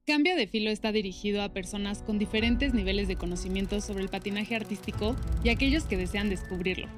Cambio de Filo está dirigido a personas con diferentes niveles de conocimiento sobre el patinaje artístico y a aquellos que desean descubrirlo.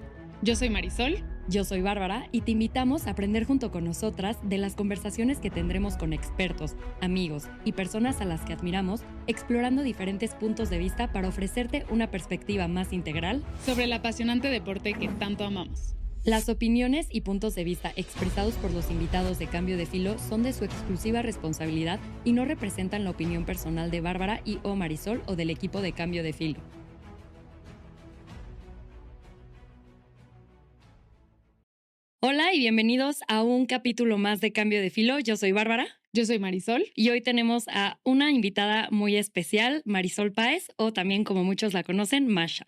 Yo soy Marisol. Yo soy Bárbara y te invitamos a aprender junto con nosotras de las conversaciones que tendremos con expertos, amigos y personas a las que admiramos, explorando diferentes puntos de vista para ofrecerte una perspectiva más integral Sobre el apasionante deporte que tanto amamos. Las opiniones y puntos de vista expresados por los invitados de Cambio de Filo son de su exclusiva responsabilidad y no representan la opinión personal de Bárbara y o Marisol o del equipo de Cambio de Filo. Hola y bienvenidos a un capítulo más de Cambio de Filo. Yo soy Bárbara. Yo soy Marisol. Y hoy tenemos a una invitada muy especial, Marisol Páez, o también como muchos la conocen, Masha.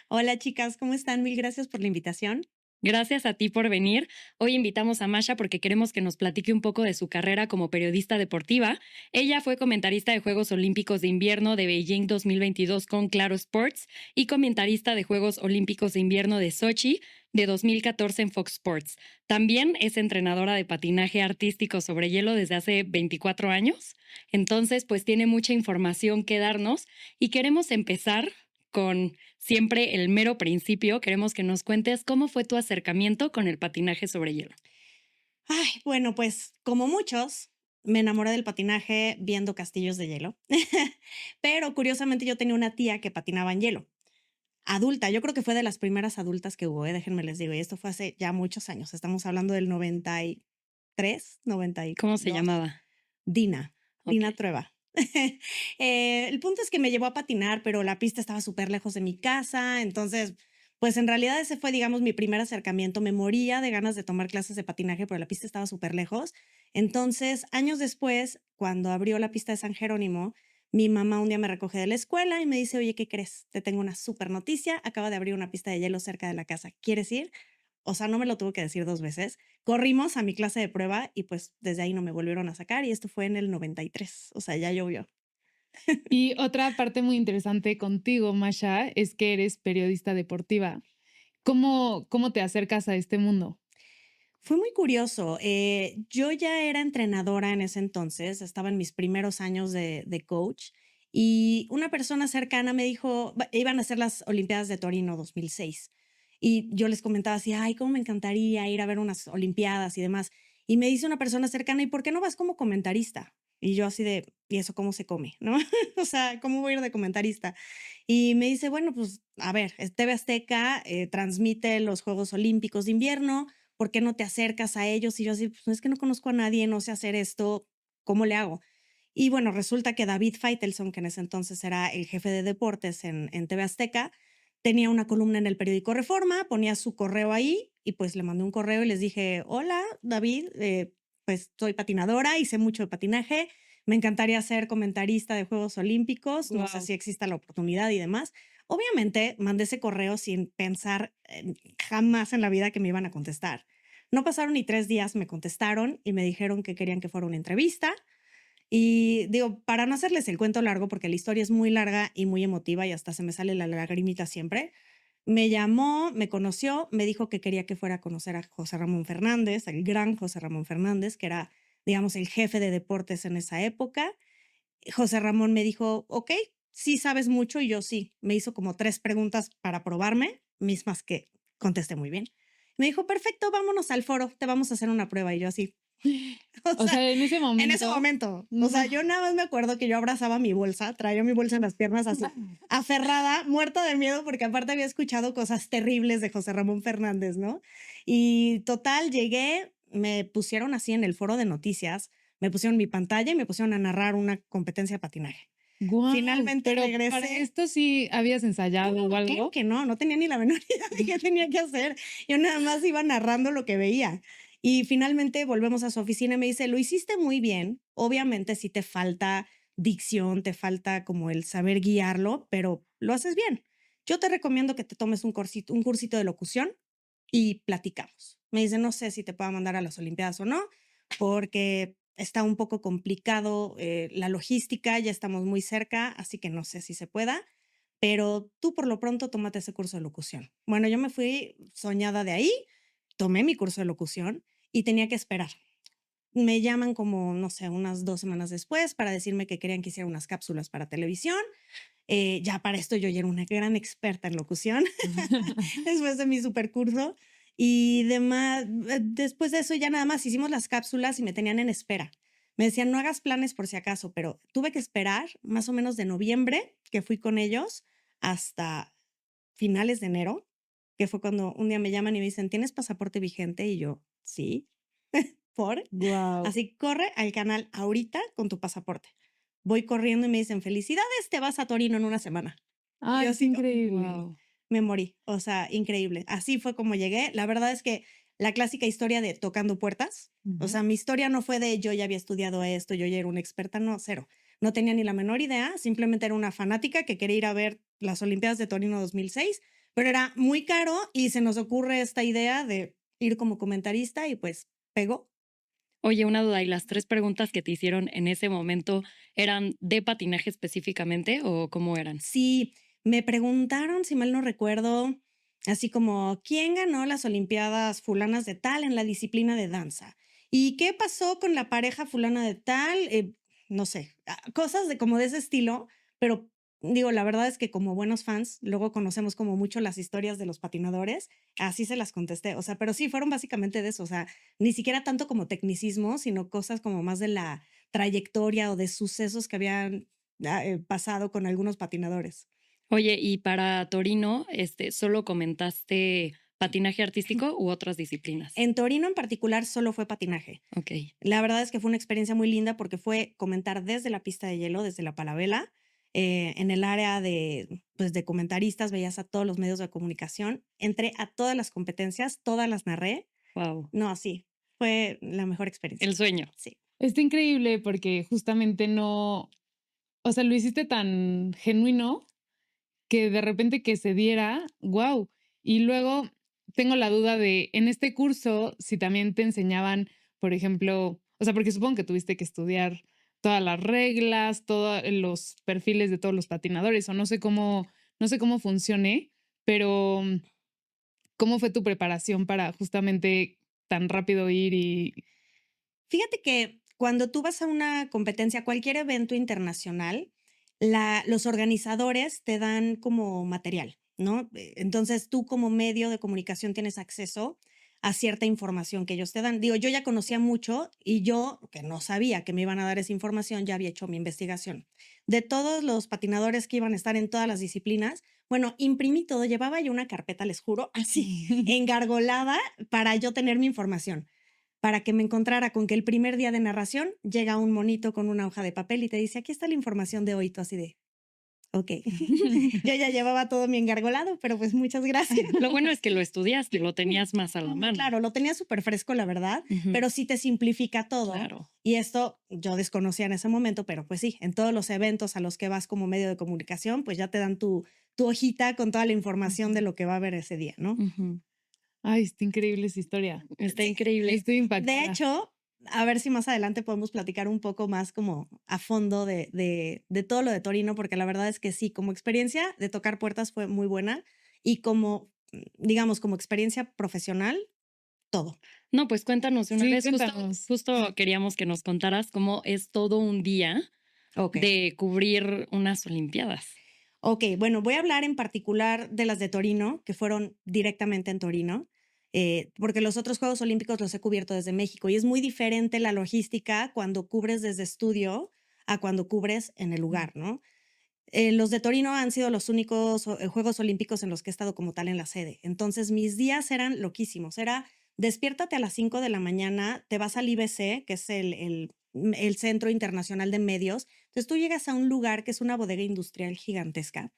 Hola chicas, ¿cómo están? Mil gracias por la invitación. Gracias a ti por venir. Hoy invitamos a Masha porque queremos que nos platique un poco de su carrera como periodista deportiva. Ella fue comentarista de Juegos Olímpicos de Invierno de Beijing 2022 con Claro Sports y comentarista de Juegos Olímpicos de Invierno de Sochi de 2014 en Fox Sports. También es entrenadora de patinaje artístico sobre hielo desde hace 24 años. Entonces, pues tiene mucha información que darnos y queremos empezar con siempre el mero principio. Queremos que nos cuentes cómo fue tu acercamiento con el patinaje sobre hielo. Ay, bueno, pues como muchos, me enamoré del patinaje viendo castillos de hielo. Pero curiosamente yo tenía una tía que patinaba en hielo. Adulta, yo creo que fue de las primeras adultas que hubo, déjenme les digo, y esto fue hace ya muchos años. Estamos hablando del 93, 92. ¿Cómo se llamaba? Dina Ok. Trueba. El punto es que me llevó a patinar, pero la pista estaba súper lejos de mi casa, entonces, pues en realidad ese fue, digamos, mi primer acercamiento. Me moría de ganas de tomar clases de patinaje, pero la pista estaba súper lejos. Entonces, años después, cuando abrió la pista de San Jerónimo, mi mamá un día me recoge de la escuela y me dice, oye, ¿qué crees? Te tengo una súper noticia, acaba de abrir una pista de hielo cerca de la casa, ¿quieres ir? O sea, no me lo tuvo que decir 2 veces. Corrimos a mi clase de prueba y pues desde ahí no me volvieron a sacar y esto fue en el 93, o sea, ya llovió. Y otra parte muy interesante contigo, Masha, es que eres periodista deportiva. ¿Cómo te acercas a este mundo? Fue muy curioso. Yo ya era entrenadora en ese entonces, estaba en mis primeros años de coach y una persona cercana me dijo, iban a ser las Olimpiadas de Torino 2006 y yo les comentaba así, ay, cómo me encantaría ir a ver unas Olimpiadas y demás. Y me dice una persona cercana, ¿y por qué no vas como comentarista? Y yo así de, ¿y eso cómo se come? ¿No? O sea, ¿cómo voy a ir de comentarista? Y me dice, bueno, pues a ver, TV Azteca transmite los Juegos Olímpicos de Invierno. ¿Por qué no te acercas a ellos? Y yo así, pues no es que no conozco a nadie, no sé hacer esto, ¿cómo le hago? Y bueno, resulta que David Feitelson, que en ese entonces era el jefe de deportes en TV Azteca, tenía una columna en el periódico Reforma, ponía su correo ahí y pues le mandé un correo y les dije, hola David, pues soy patinadora y sé mucho de patinaje, me encantaría ser comentarista de Juegos Olímpicos, no sé Wow. si exista la oportunidad y demás. Obviamente mandé ese correo sin pensar jamás en la vida que me iban a contestar. No pasaron ni 3 días, me contestaron y me dijeron que querían que fuera una entrevista. Y digo, para no hacerles el cuento largo, porque la historia es muy larga y muy emotiva y hasta se me sale la lagrimita siempre, me llamó, me conoció, me dijo que quería que fuera a conocer a José Ramón Fernández, el gran José Ramón Fernández, que era, digamos, el jefe de deportes en esa época. José Ramón me dijo, ok, sí sabes mucho y yo sí. Me hizo como 3 preguntas para probarme, mismas que contesté muy bien. Me dijo, perfecto, vámonos al foro, te vamos a hacer una prueba. Y yo así, o O sea, sea, en ese en ese momento, momento, o no. sea, yo nada más me acuerdo que yo abrazaba mi bolsa, traía mi bolsa en las piernas así, aferrada, muerta de miedo, porque aparte había escuchado cosas terribles de José Ramón Fernández, ¿no? Y total, llegué, me pusieron así en el foro de noticias, me pusieron mi pantalla y me pusieron a narrar una competencia de patinaje. Guau, Finalmente pero para regresé. esto sí habías ensayado o Claro algo. que no tenía ni la menor idea de qué tenía que hacer. Yo nada más iba narrando lo que veía. Y finalmente volvemos a su oficina y me dice, lo hiciste muy bien. Obviamente sí te falta dicción, te falta como el saber guiarlo, pero lo haces bien. Yo te recomiendo que te tomes un cursito de locución y platicamos. Me dice, no sé si te puedo mandar a las Olimpiadas o no, porque está un poco complicado la logística, ya estamos muy cerca, así que no sé si se pueda, pero tú por lo pronto tómate ese curso de locución. Bueno, yo me fui soñada de ahí, tomé mi curso de locución y tenía que esperar. me llaman como, no sé, unas 2 semanas después para decirme que querían que hiciera unas cápsulas para televisión. Ya para esto yo ya era una gran experta en locución después de mi supercurso y demás. Después de eso ya nada más hicimos las cápsulas y me tenían en espera. Me decían, no hagas planes por si acaso, pero tuve que esperar más o menos de noviembre, que fui con ellos, hasta finales de enero, que fue cuando un día me llaman y me dicen, ¿tienes pasaporte vigente? Y yo, sí, por. Wow. Así, corre al canal ahorita con tu pasaporte. Voy corriendo y me dicen, felicidades, te vas a Torino en una semana. Y yo Ay, qué así, increíble. Wow. me morí, o sea, increíble. Así fue como llegué. La verdad es que la clásica historia de tocando puertas, o Ujú. sea, mi historia no fue de yo ya había estudiado esto, yo ya era una experta, no, cero. No tenía ni la menor idea, simplemente era una fanática que quería ir a ver las Olimpiadas de Torino 2006, pero era muy caro y se nos ocurre esta idea de ir como comentarista y pues pegó. Oye, una duda, ¿y las 3 preguntas que te hicieron en ese momento eran de patinaje específicamente o cómo eran? Sí, me preguntaron, si mal no recuerdo, así como, ¿quién ganó las Olimpiadas fulanas de tal en la disciplina de danza? ¿Y qué pasó con la pareja fulana de tal? No sé, cosas de como de ese estilo, pero digo, la verdad es que como buenos fans, luego conocemos como mucho las historias de los patinadores, así se las contesté, o sea, pero sí, fueron básicamente de eso, o sea, ni siquiera tanto como tecnicismo, sino cosas como más de la trayectoria o de sucesos que habían pasado con algunos patinadores. Oye, y para Torino, ¿solo comentaste patinaje artístico u otras disciplinas? En Torino en particular solo fue patinaje. Okey. La verdad es que fue una experiencia muy linda porque fue comentar desde la pista de hielo, desde la Palavela, en el área de, pues, de comentaristas, veías a todos los medios de comunicación, entré a todas las competencias, todas las narré. Wow. No, sí, fue la mejor experiencia. El sueño. Sí. Está increíble porque justamente no, o sea, lo hiciste tan genuino que de repente que se diera, wow. Y luego tengo la duda de, en este curso, si también te enseñaban, por ejemplo, o sea, porque supongo que tuviste que estudiar todas las reglas, todos los perfiles de todos los patinadores, o no sé cómo funcione, pero ¿cómo fue tu preparación para justamente tan rápido ir y... Fíjate que cuando tú vas a una competencia, cualquier evento internacional, los organizadores te dan como material, ¿no? Entonces tú como medio de comunicación tienes acceso a cierta información que ellos te dan. Digo, yo ya conocía mucho y yo, que no sabía que me iban a dar esa información, ya había hecho mi investigación. De todos los patinadores que iban a estar en todas las disciplinas, bueno, imprimí todo, llevaba yo una carpeta, les juro, así, engargolada para yo tener mi información para que me encontrara con que el primer día de narración llega un monito con una hoja de papel y te dice, aquí está la información de hoy, tú así de, ok. Yo ya llevaba todo mi engargolado, pero pues muchas gracias. Lo bueno es que lo estudiaste, lo tenías más a la No, mano. claro, lo tenía súper fresco, la verdad, Ujú. pero sí te simplifica todo. Claro. Y esto yo desconocía en ese momento, pero pues sí, en todos los eventos a los que vas como medio de comunicación, pues ya te dan tu hojita con toda la información de lo que va a haber ese día, ¿no? Ujú. Ay, está increíble esa historia. Está Sí, increíble. Estoy de impactada. hecho, a ver si más adelante podemos platicar un poco más como a fondo de todo lo de Torino, porque la verdad es que sí, como experiencia de tocar puertas fue muy buena y como, digamos, como experiencia profesional, todo. No, pues cuéntanos de una Sí, vez. cuéntanos. Justo queríamos que nos contaras cómo es todo un día Ok. de cubrir unas Olimpiadas. Ok, bueno, voy a hablar en particular de las de Torino, que fueron directamente en Torino, porque los otros Juegos Olímpicos los he cubierto desde México y es muy diferente la logística cuando cubres desde estudio a cuando cubres en el lugar, ¿no? Los de Torino han sido los únicos Juegos Olímpicos en los que he estado como tal en la sede. Entonces, mis días eran loquísimos. Era despiértate a las 5 de la mañana, te vas al IBC, que es el Centro Internacional de Medios. Entonces, tú llegas a un lugar que es una bodega industrial gigantesca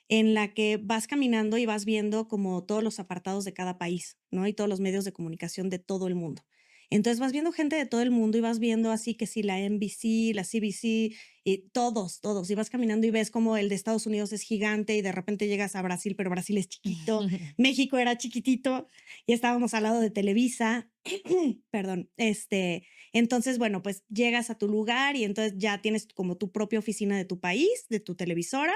en la que vas caminando y vas viendo como todos los apartados de cada país, ¿no? Y todos los medios de comunicación de todo el mundo. Entonces vas viendo gente de todo el mundo y vas viendo así que si la NBC, la CBC, y todos, y vas caminando y ves como el de Estados Unidos es gigante y de repente llegas a Brasil, pero Brasil es chiquito, México era chiquitito y estábamos al lado de Televisa, perdón, entonces, bueno, pues llegas a tu lugar y entonces ya tienes como tu propia oficina de tu país, de tu televisora,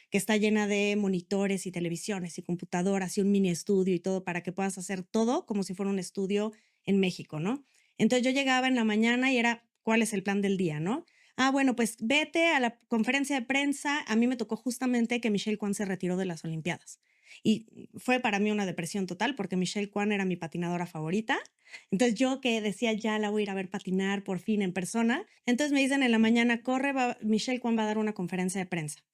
que está llena de monitores y televisiones y computadoras y un mini estudio y todo para que puedas hacer todo como si fuera un estudio en México, ¿no? Entonces yo llegaba en la mañana y era, ¿cuál es el plan del día, no? Ah, bueno, pues vete a la conferencia de prensa. A mí me tocó justamente que Michelle Kwan se retiró de las Olimpiadas. Y fue para mí una depresión total porque Michelle Kwan era mi patinadora favorita. Entonces yo que decía, ya la voy a ir a ver patinar por fin en persona. Entonces me dicen en la mañana, corre, Michelle Kwan va a dar una conferencia de prensa.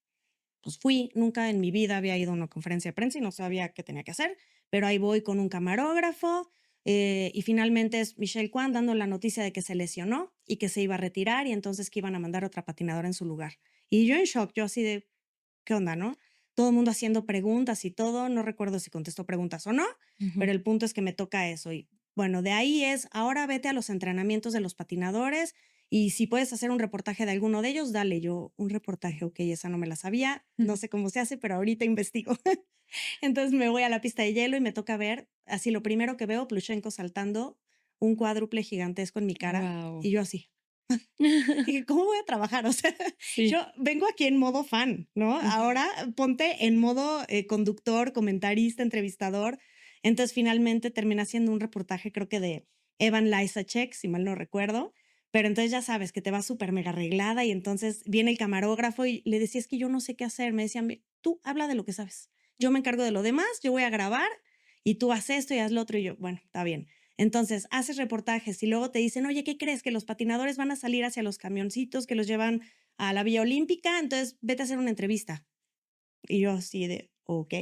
Pues fui, nunca en mi vida había ido a una conferencia de prensa y no sabía qué tenía que hacer, pero ahí voy con un camarógrafo y finalmente es Michelle Kwan dando la noticia de que se lesionó y que se iba a retirar y entonces que iban a mandar otra patinadora en su lugar. Y yo en shock, yo así de, ¿qué onda, no? Todo el mundo haciendo preguntas y todo, no recuerdo si contestó preguntas o no, pero el punto es que me toca eso. Y bueno, de ahí es, ahora vete a los entrenamientos de los patinadores y si puedes hacer un reportaje de alguno de ellos, dale. Yo, un reportaje, ok, esa no me la sabía, no sé cómo se hace, pero ahorita investigo. Entonces me voy a la pista de hielo y me toca ver, así lo primero que veo, Plushenko saltando un cuádruple gigantesco en mi cara Wow. y yo así. Dije, ¿cómo voy a trabajar? O sea, Sí. yo vengo aquí en modo fan, ¿no? Ahora ponte en modo conductor, comentarista, entrevistador. Entonces finalmente terminé haciendo un reportaje, creo que de Evan Lysacek, si mal no recuerdo. Pero entonces ya sabes que te vas súper mega arreglada y entonces viene el camarógrafo y le decía, es que yo no sé qué hacer. Me decían, tú habla de lo que sabes. Yo me encargo de lo demás, yo voy a grabar y tú haz esto y haz lo otro. Y yo, bueno, está bien. Entonces, haces reportajes y luego te dicen, oye, ¿qué crees? Que los patinadores van a salir hacia los camioncitos que los llevan a la Villa Olímpica, entonces vete a hacer una entrevista. Y yo así de, ok,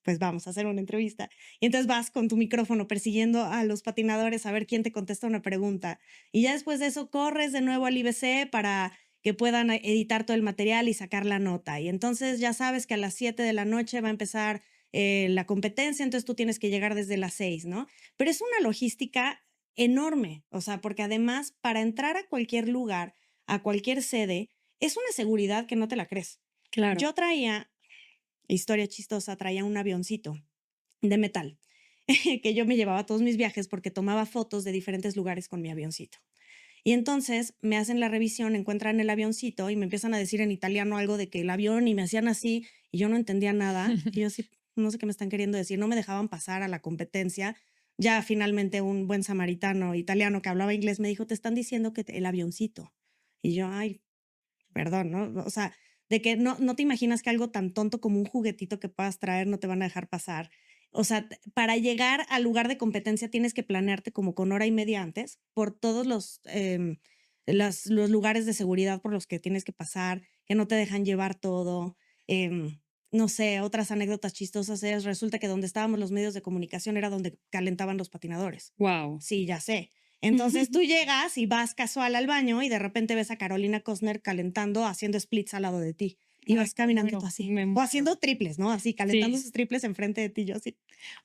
pues vamos a hacer una entrevista. Y entonces vas con tu micrófono persiguiendo a los patinadores a ver quién te contesta una pregunta. Y ya después de eso corres de nuevo al IBC para que puedan editar todo el material y sacar la nota. Y entonces ya sabes que a las 7 de la noche va a empezar la competencia, entonces tú tienes que llegar desde las 6, ¿no? Pero es una logística enorme, o sea, porque además para entrar a cualquier lugar, a cualquier sede, es una seguridad que no te la crees. Claro. Yo traía, historia chistosa, traía un avioncito de metal que yo me llevaba a todos mis viajes porque tomaba fotos de diferentes lugares con mi avioncito. Y entonces me hacen la revisión, encuentran el avioncito y me empiezan a decir en italiano algo de que el avión y me hacían así y yo no entendía nada. Y yo sí, no sé qué me están queriendo decir, no me dejaban pasar a la competencia. Ya finalmente un buen samaritano italiano que hablaba inglés me dijo, te están diciendo que el avioncito. Y yo, ay, perdón, ¿no? O sea, de que no te imaginas que algo tan tonto como un juguetito que puedas traer no te van a dejar pasar. O sea, para llegar al lugar de competencia tienes que planearte como con hora y media antes por todos los lugares de seguridad por los que tienes que pasar, que no te dejan llevar todo. No sé, otras anécdotas chistosas es, resulta que donde estábamos los medios de comunicación era donde calentaban los patinadores. Wow. Sí, ya sé. Entonces tú llegas y vas casual al baño y de repente ves a Carolina Costner calentando, haciendo splits al lado de ti. Y Ay, vas me caminando muero, así. me O muero. haciendo triples, ¿no? Así, calentando Sí. sus triples enfrente de ti, yo así.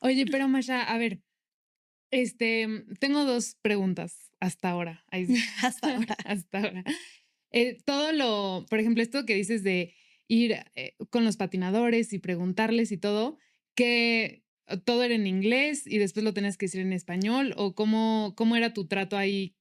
Oye, pero Masha, a ver, tengo 2 preguntas hasta ahora. Ahí sí. Hasta ahora. Hasta ahora. Por ejemplo, esto que dices de ir, con los patinadores y preguntarles y todo, que todo era en inglés y después lo tenías que decir en español, o cómo era tu trato ahí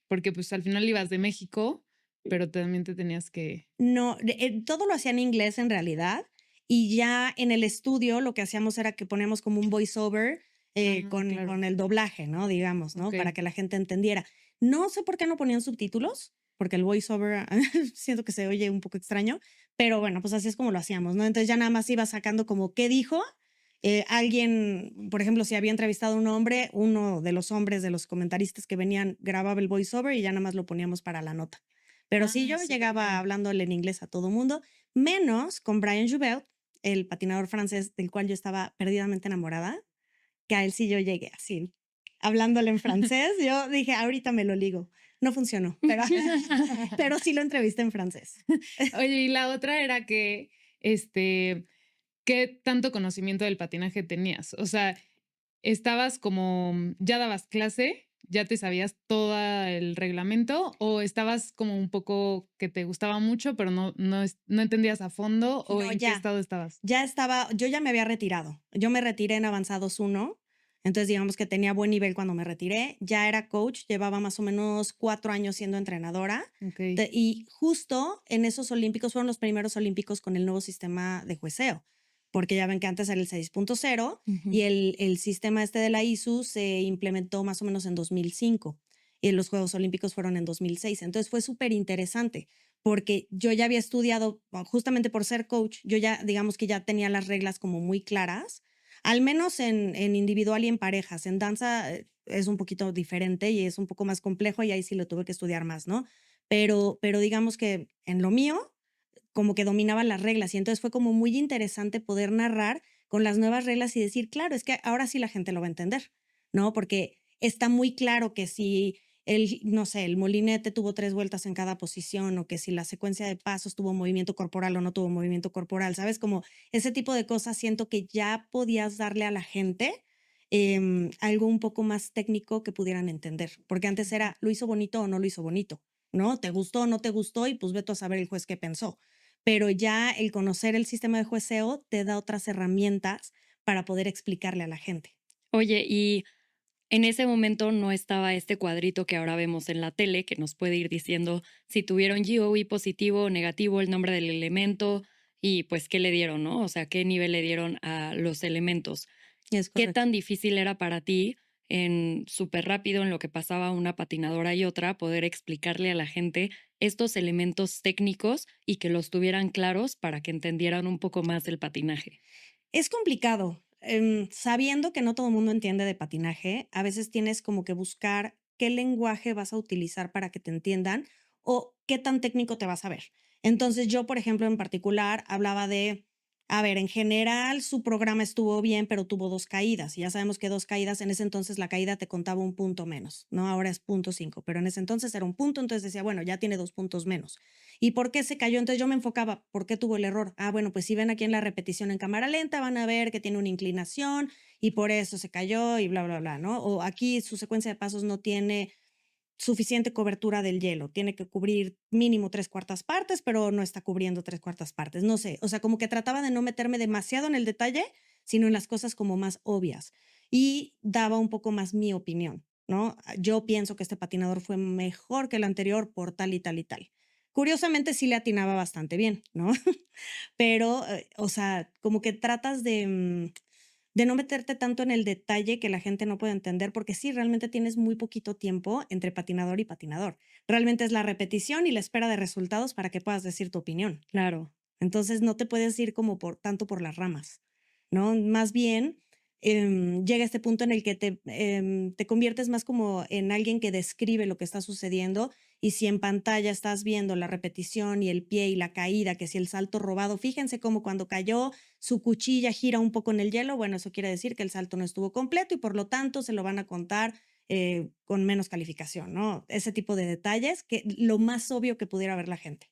porque, pues, al final ibas de México, pero también te tenías que No, todo lo hacía en inglés en realidad. Y ya en el estudio lo que hacíamos era que poníamos como un voiceover claro. con el doblaje, ¿no? Digamos, ¿no? Para Okey. que la gente entendiera. No sé por qué no ponían subtítulos, porque el voiceover siento que se oye un poco extraño, pero bueno, pues así es como lo hacíamos, ¿no? Entonces ya nada más iba sacando como qué dijo. Alguien, por ejemplo, si había entrevistado a un hombre, uno de los hombres de los comentaristas que venían grababa el voiceover y ya nada más lo poníamos para la nota. Pero sí, yo llegaba Superbién. hablándole en inglés a todo mundo, menos con Brian Joubert, el patinador francés del cual yo estaba perdidamente enamorada, que a él sí yo llegué así, hablándole en francés. Yo dije, ahorita me lo ligo. No funcionó, pero sí lo entrevisté en francés. Oye, y la otra era que, ¿qué tanto conocimiento del patinaje tenías? O sea, ¿estabas ya dabas clase, ya te sabías todo el reglamento o estabas como un poco que te gustaba mucho, pero no entendías a fondo o No, en qué estado estabas? ya estaba, yo ya me había retirado. Yo me retiré en Avanzados 1, entonces digamos que tenía buen nivel cuando me retiré. Ya era coach, llevaba más o menos 4 años siendo entrenadora. Okey. Y justo en esos olímpicos fueron los primeros olímpicos con el nuevo sistema de jueceo, porque ya ven que antes era el 6.0 Ujú. y el sistema este de la ISU se implementó más o menos en 2005. y los Juegos Olímpicos fueron en 2006. Entonces fue súper interesante porque yo ya había estudiado, justamente por ser coach, yo ya, digamos que ya tenía las reglas como muy claras, al menos en individual y en parejas. En danza es un poquito diferente y es un poco más complejo y ahí sí lo tuve que estudiar más, ¿no? Pero digamos que en lo mío, como que dominaba las reglas y entonces fue como muy interesante poder narrar con las nuevas reglas y decir, claro, es que ahora sí la gente lo va a entender, ¿no? Porque está muy claro que si no sé, el molinete tuvo 3 vueltas en cada posición o que si la secuencia de pasos tuvo movimiento corporal o no tuvo movimiento corporal, ¿sabes? Como ese tipo de cosas siento que ya podías darle a la gente algo un poco más técnico que pudieran entender, porque antes era, ¿lo hizo bonito o no lo hizo bonito? ¿No? ¿Te gustó o no te gustó? Y pues vete a saber el juez qué pensó, pero ya el conocer el sistema de jueceo te da otras herramientas para poder explicarle a la gente. Oye, y en ese momento no estaba este cuadrito que ahora vemos en la tele, que nos puede ir diciendo si tuvieron GOE positivo o negativo, el nombre del elemento y pues qué le dieron, ¿no? O sea, qué nivel le dieron a los elementos. Es ¿Qué correcto. tan difícil era para ti en súper rápido en lo que pasaba una patinadora y otra poder explicarle a la gente estos elementos técnicos y que los tuvieran claros para que entendieran un poco más del patinaje? Es complicado. Sabiendo que no todo el mundo entiende de patinaje, a veces tienes como que buscar qué lenguaje vas a utilizar para que te entiendan o qué tan técnico te vas a ver. Entonces yo, por ejemplo, en particular, hablaba de, a ver, en general su programa estuvo bien, pero tuvo 2 caídas. Y ya sabemos que 2 caídas, en ese entonces la caída te contaba un punto menos, ¿no? Ahora es 0.5, pero en ese entonces era un punto, entonces decía, bueno, ya tiene 2 puntos menos. ¿Y por qué se cayó? Entonces yo me enfocaba, ¿por qué tuvo el error? Ah, bueno, pues si ven aquí en la repetición en cámara lenta, van a ver que tiene una inclinación y por eso se cayó y bla, bla, bla, ¿no? O aquí su secuencia de pasos no tiene suficiente cobertura del hielo, tiene que cubrir mínimo 3/4 partes, pero no está cubriendo 3/4 partes, no sé, o sea, como que trataba de no meterme demasiado en el detalle, sino en las cosas como más obvias y daba un poco más mi opinión, ¿no? Yo pienso que este patinador fue mejor que el anterior por tal y tal y tal. Curiosamente sí le atinaba bastante bien, ¿no? Pero, o sea, como que tratas de no meterte tanto en el detalle que la gente no puede entender, porque sí, realmente tienes muy poquito tiempo entre patinador y patinador. Realmente es la repetición y la espera de resultados para que puedas decir tu opinión. Claro. Entonces, no te puedes ir como por tanto por las ramas, ¿no? Más bien, llega este punto en el que te conviertes más como en alguien que describe lo que está sucediendo, y si en pantalla estás viendo la repetición y el pie y la caída, que si el salto robado, fíjense cómo cuando cayó su cuchilla gira un poco en el hielo, bueno, eso quiere decir que el salto no estuvo completo y por lo tanto se lo van a contar con menos calificación, ¿no? Ese tipo de detalles, que lo más obvio que pudiera ver la gente.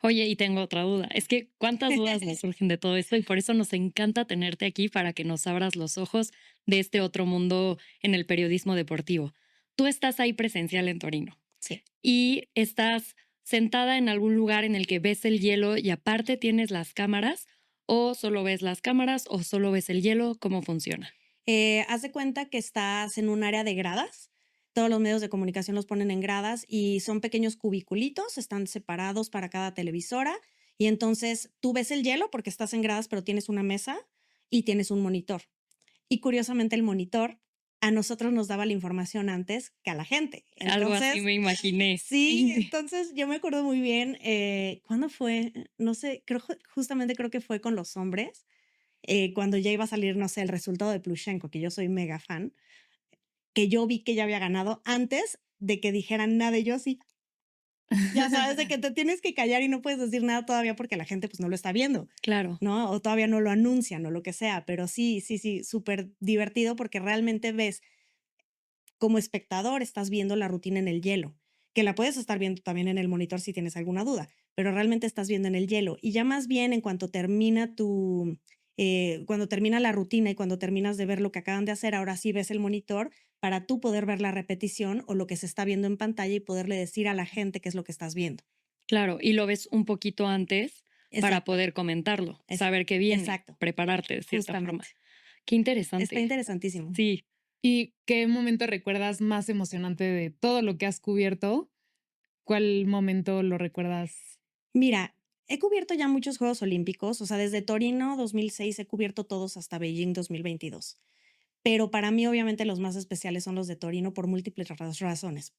Oye, y tengo otra duda. Es que cuántas dudas nos surgen de todo esto y por eso nos encanta tenerte aquí para que nos abras los ojos de este otro mundo en el periodismo deportivo. Tú estás ahí presencial en Torino Sí. y estás sentada en algún lugar en el que ves el hielo y aparte tienes las cámaras o solo ves las cámaras o solo ves el hielo, ¿cómo funciona? Haz de cuenta que estás en un área de gradas. Todos los medios de comunicación los ponen en gradas y son pequeños cubiculitos, están separados para cada televisora. Y entonces tú ves el hielo porque estás en gradas, pero tienes una mesa y tienes un monitor. Y curiosamente el monitor a nosotros nos daba la información antes que a la gente. Algo así Entonces, me imaginé. sí, entonces yo me acuerdo muy bien, ¿cuándo fue? No sé, justamente creo que fue con los hombres, cuando ya iba a salir, no sé, el resultado de Plushenko, que yo soy mega fan, que yo vi que ya había ganado antes de que dijeran nada y yo sí. Ya sabes, de que te tienes que callar y no puedes decir nada todavía porque la gente pues no lo está viendo, Claro, ¿no? O todavía no lo anuncian o lo que sea, pero sí, sí, sí, súper divertido porque realmente ves como espectador, estás viendo la rutina en el hielo, que la puedes estar viendo también en el monitor si tienes alguna duda, pero realmente estás viendo en el hielo. Y ya más bien en cuanto termina cuando termina la rutina y cuando terminas de ver lo que acaban de hacer, ahora sí ves el monitor para tú poder ver la repetición o lo que se está viendo en pantalla y poderle decir a la gente qué es lo que estás viendo. claro. Y lo ves un poquito antes para Exacto, poder comentarlo, es, saber qué viene, exacto, prepararte de cierta forma. justamente. Qué Está interesante. interesantísimo. Sí. ¿Y qué momento recuerdas más emocionante de todo lo que has cubierto? ¿Cuál momento lo recuerdas? Mira, he cubierto ya muchos Juegos Olímpicos, o sea, desde Torino 2006 he cubierto todos hasta Beijing 2022. Pero para mí, obviamente, los más especiales son los de Torino por múltiples razones.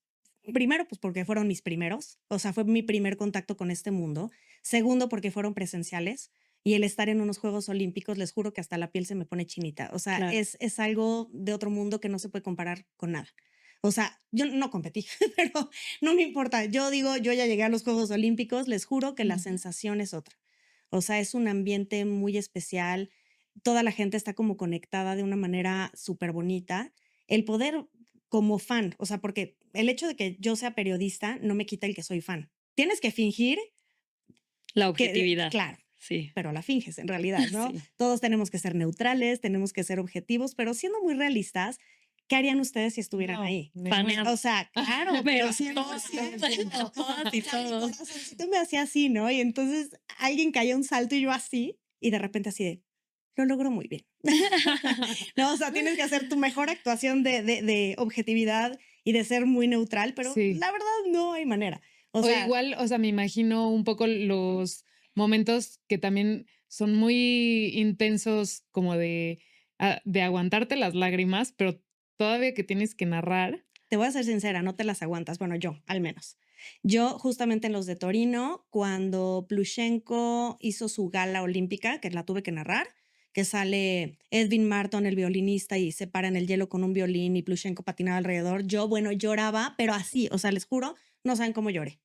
primero, pues porque fueron mis primeros, o sea, fue mi primer contacto con este mundo. Segundo, porque fueron presenciales y el estar en unos Juegos Olímpicos, les juro que hasta la piel se me pone chinita. O sea, Claro. es algo de otro mundo que no se puede comparar con nada. O sea, yo no competí, pero no me importa. Yo digo, yo ya llegué a los Juegos Olímpicos, les juro que la Ujú. sensación es otra. O sea, es un ambiente muy especial. Toda la gente está como conectada de una manera súper bonita. El poder como fan, o sea, porque el hecho de que yo sea periodista no me quita el que soy fan. Tienes que fingir La que, objetividad. claro, Sí, pero la finges en realidad, ¿no? sí. Todos tenemos que ser neutrales, tenemos que ser objetivos, pero siendo muy realistas, ¿qué harían ustedes si estuvieran No, ahí? Fanear. O sea, claro, Pero pero todas, 100%. todas y O sea, mi todos. corazoncito me hacía así, ¿no? Y entonces alguien caía un salto y yo así, y de repente así de, lo logro muy bien. No, o sea, tienes que hacer tu mejor actuación de objetividad y de ser muy neutral, pero Sí. la verdad no hay manera. O O sea, igual, o sea, me imagino un poco los momentos que también son muy intensos, como de aguantarte las lágrimas, pero todavía que tienes que narrar. te voy a ser sincera, no te las aguantas. Bueno, yo, al menos. Yo, justamente en los de Torino, cuando Plushenko hizo su gala olímpica, que la tuve que narrar, que sale Edwin Marton, el violinista, y se para en el hielo con un violín y Plushenko patinaba alrededor. Yo, bueno, lloraba, pero así, o sea, les juro, no saben cómo lloré.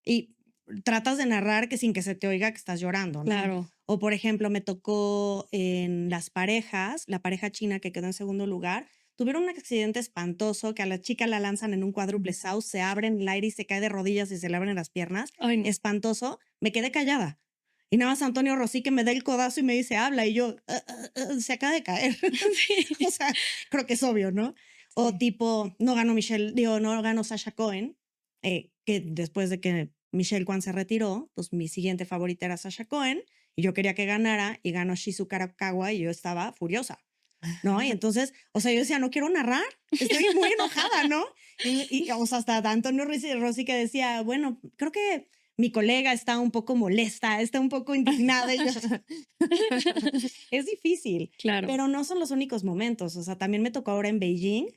Y tratas de narrar que sin que se te oiga que estás llorando, ¿no? Claro. O, por ejemplo, me tocó en las parejas, la pareja china que quedó en segundo lugar, tuvieron un accidente espantoso que a la chica la lanzan en un cuádruple south, se abre en el aire y se cae de rodillas y se le abren las piernas. Ay, no. Espantoso. Me quedé callada. Y nada más Antonio Rossi que me da el codazo y me dice, habla. Y yo, se acaba de caer. O Sí. sea, creo que es obvio, ¿no? O Sí. tipo, no ganó Michelle, digo, no ganó Sasha Cohen, que después de que Michelle Kwan se retiró, pues mi siguiente favorita era Sasha Cohen y yo quería que ganara y ganó Shizuka Arakawa y yo estaba furiosa. ¿No? Y entonces, o sea, yo decía, no quiero narrar, estoy muy enojada, ¿no? O sea, hasta Antonio Rossi que decía, bueno, creo que mi colega está un poco molesta, está un poco indignada. Y yo, es difícil, Claro. pero no son los únicos momentos. O sea, también me tocó ahora en Beijing.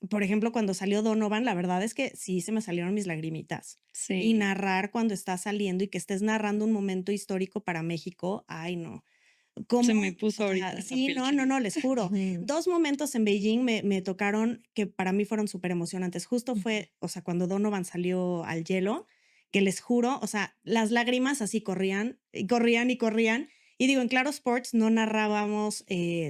Por ejemplo, cuando salió Donovan, la verdad es que sí se me salieron mis lagrimitas. Y Sí. narrar cuando estás saliendo y que estés narrando un momento histórico para México, ay, no. Se ¿Cómo? me puso O sea, ahorita la sí, piel no, no, chinita. no, les juro. Ujú. 2 momentos en Beijing me tocaron que para mí fueron súper emocionantes. Justo fue, o sea, cuando Donovan salió al hielo, que les juro, o sea, las lágrimas así corrían y corrían y corrían. Y digo, en Claro Sports no narrábamos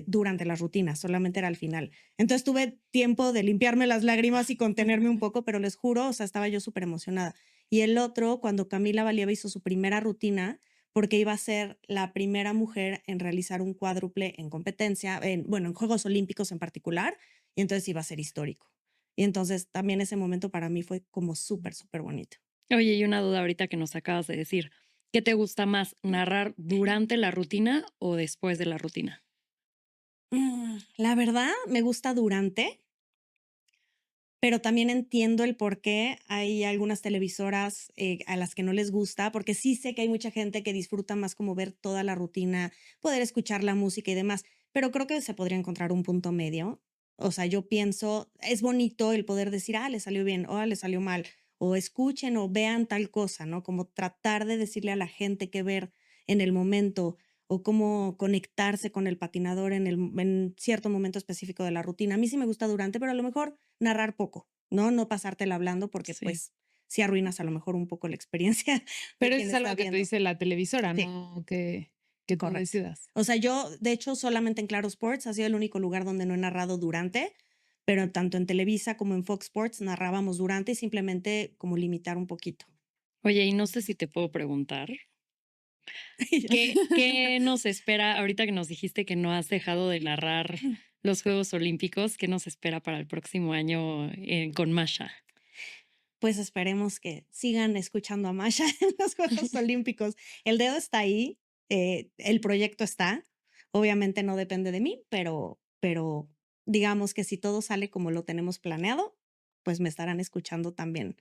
durante las rutinas, solamente era al final. Entonces tuve tiempo de limpiarme las lágrimas y contenerme un poco, pero les juro, o sea, estaba yo súper emocionada. Y el otro, cuando Camila Valieva hizo su primera rutina, porque iba a ser la primera mujer en realizar un cuádruple en competencia, bueno, en Juegos Olímpicos en particular, y entonces iba a ser histórico. Y entonces también ese momento para mí fue como súper, súper bonito. Oye, y una duda ahorita que nos acabas de decir. ¿Qué te gusta más, narrar durante la rutina o después de la rutina? La verdad, me gusta durante, pero también entiendo el por qué hay algunas televisoras a las que no les gusta, porque sí sé que hay mucha gente que disfruta más como ver toda la rutina, poder escuchar la música y demás, pero creo que se podría encontrar un punto medio. O sea, yo pienso, es bonito el poder decir, le salió bien, o le salió mal, o escuchen o vean tal cosa, ¿no? Como tratar de decirle a la gente qué ver en el momento o cómo conectarse con el patinador en cierto momento específico de la rutina. A mí sí me gusta durante, pero a lo mejor narrar poco, ¿no? No pasártela hablando porque Sí. pues sí arruinas a lo mejor un poco la experiencia de Pero quien eso es está algo que te viendo. dice la televisora, Sí, no que tú correcto. decidas. O sea, yo de hecho solamente en Claro Sports ha sido el único lugar donde no he narrado durante, pero tanto en Televisa como en Fox Sports narrábamos durante y simplemente como limitar un poquito. Oye, y no sé si te puedo preguntar, ¿qué nos espera ahorita que nos dijiste que no has dejado de narrar los Juegos Olímpicos? ¿Qué nos espera para el próximo año con Masha? Pues esperemos que sigan escuchando a Masha en los Juegos Olímpicos. El dedo está ahí, el proyecto está. Obviamente no depende de mí, pero digamos que si todo sale como lo tenemos planeado, pues me estarán escuchando también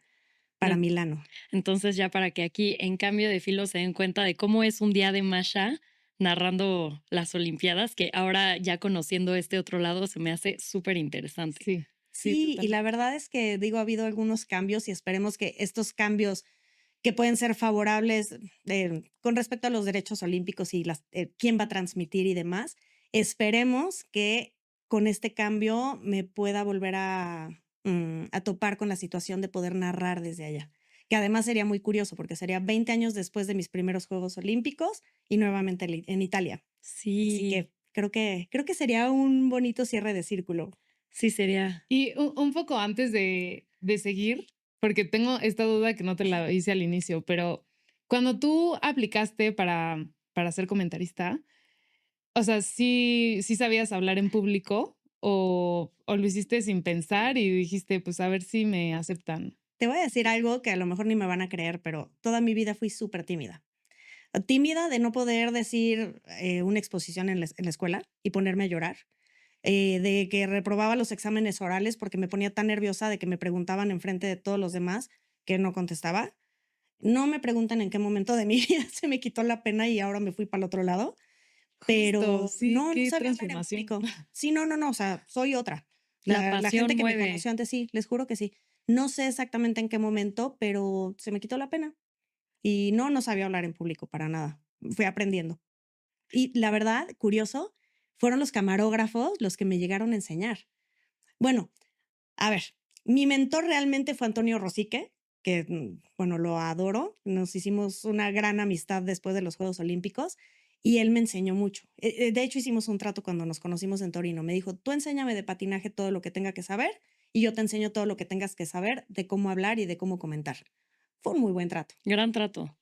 para En- Milano. Entonces, ya para que aquí en Cambio de Filo se den cuenta de cómo es un día de Masha narrando las Olimpiadas, que ahora ya conociendo este otro lado se me hace súper interesante. Sí. Sí, Sí, y total. la verdad es que, digo, ha habido algunos cambios y esperemos que estos cambios que pueden ser favorables con respecto a los derechos olímpicos y quién va a transmitir y demás, esperemos que con este cambio me pueda volver a topar con la situación de poder narrar desde allá, que además sería muy curioso porque sería 20 años después de mis primeros Juegos Olímpicos y nuevamente en Italia. Así Sí, que creo que sería un bonito cierre de círculo. sí sería. Y un poco antes de seguir, porque tengo esta duda que no te la hice al inicio, pero cuando tú aplicaste para ser comentarista, o sea, ¿sí sabías hablar en público o lo hiciste sin pensar y dijiste, pues a ver si me aceptan? Te voy a decir algo que a lo mejor ni me van a creer, pero toda mi vida fui súper tímida. Tímida de no poder decir una exposición en la escuela y ponerme a llorar, de que reprobaba los exámenes orales porque me ponía tan nerviosa de que me preguntaban enfrente de todos los demás que no contestaba. No me preguntan en qué momento de mi vida se me quitó la pena y ahora me fui para el otro lado, Justo, pero sí, no qué sabía hablar en transformación. público. Sí, no, no, no, o sea, soy otra. La La gente pasión que me mueve. conoció antes, sí, les juro que sí. No sé exactamente en qué momento, pero se me quitó la pena. Y no sabía hablar en público para nada. Fui aprendiendo. Y la verdad, curioso, fueron los camarógrafos los que me llegaron a enseñar. Bueno, a ver, mi mentor realmente fue Antonio Rosique, que, bueno, lo adoro. Nos hicimos una gran amistad después de los Juegos Olímpicos y él me enseñó mucho. De hecho, hicimos un trato cuando nos conocimos en Torino. Me dijo, tú enséñame de patinaje todo lo que tenga que saber y yo te enseño todo lo que tengas que saber de cómo hablar y de cómo comentar. Fue un muy buen trato. Gran trato.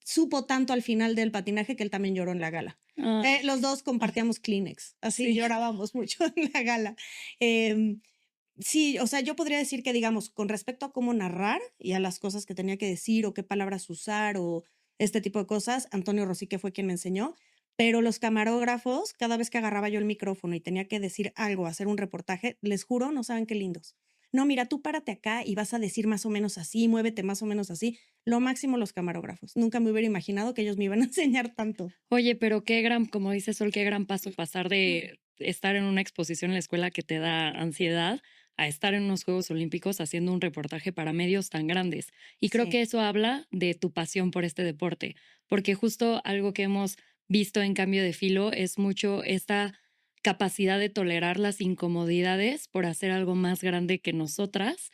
Supo tanto al final del patinaje que él también lloró en la gala. Ay, Los dos compartíamos Kleenex, así sí. llorábamos mucho en la gala. Em, sí, o sea, yo podría decir que, digamos, con respecto a cómo narrar y a las cosas que tenía que decir o qué palabras usar o este tipo de cosas, Antonio Rosique fue quien me enseñó, pero los camarógrafos, cada vez que agarraba yo el micrófono y tenía que decir algo, hacer un reportaje, les juro, no saben qué lindos. No, mira, tú párate acá y vas a decir más o menos así, muévete más o menos así. Lo máximo los camarógrafos. Nunca me hubiera imaginado que ellos me iban a enseñar tanto. Oye, pero qué gran, como dice Sol, qué gran paso pasar de estar en una exposición en la escuela que te da ansiedad a estar en unos Juegos Olímpicos haciendo un reportaje para medios tan grandes. Y creo Sí, que eso habla de tu pasión por este deporte, porque justo algo que hemos visto en Cambio de Filo es mucho esta capacidad de tolerar las incomodidades por hacer algo más grande que nosotras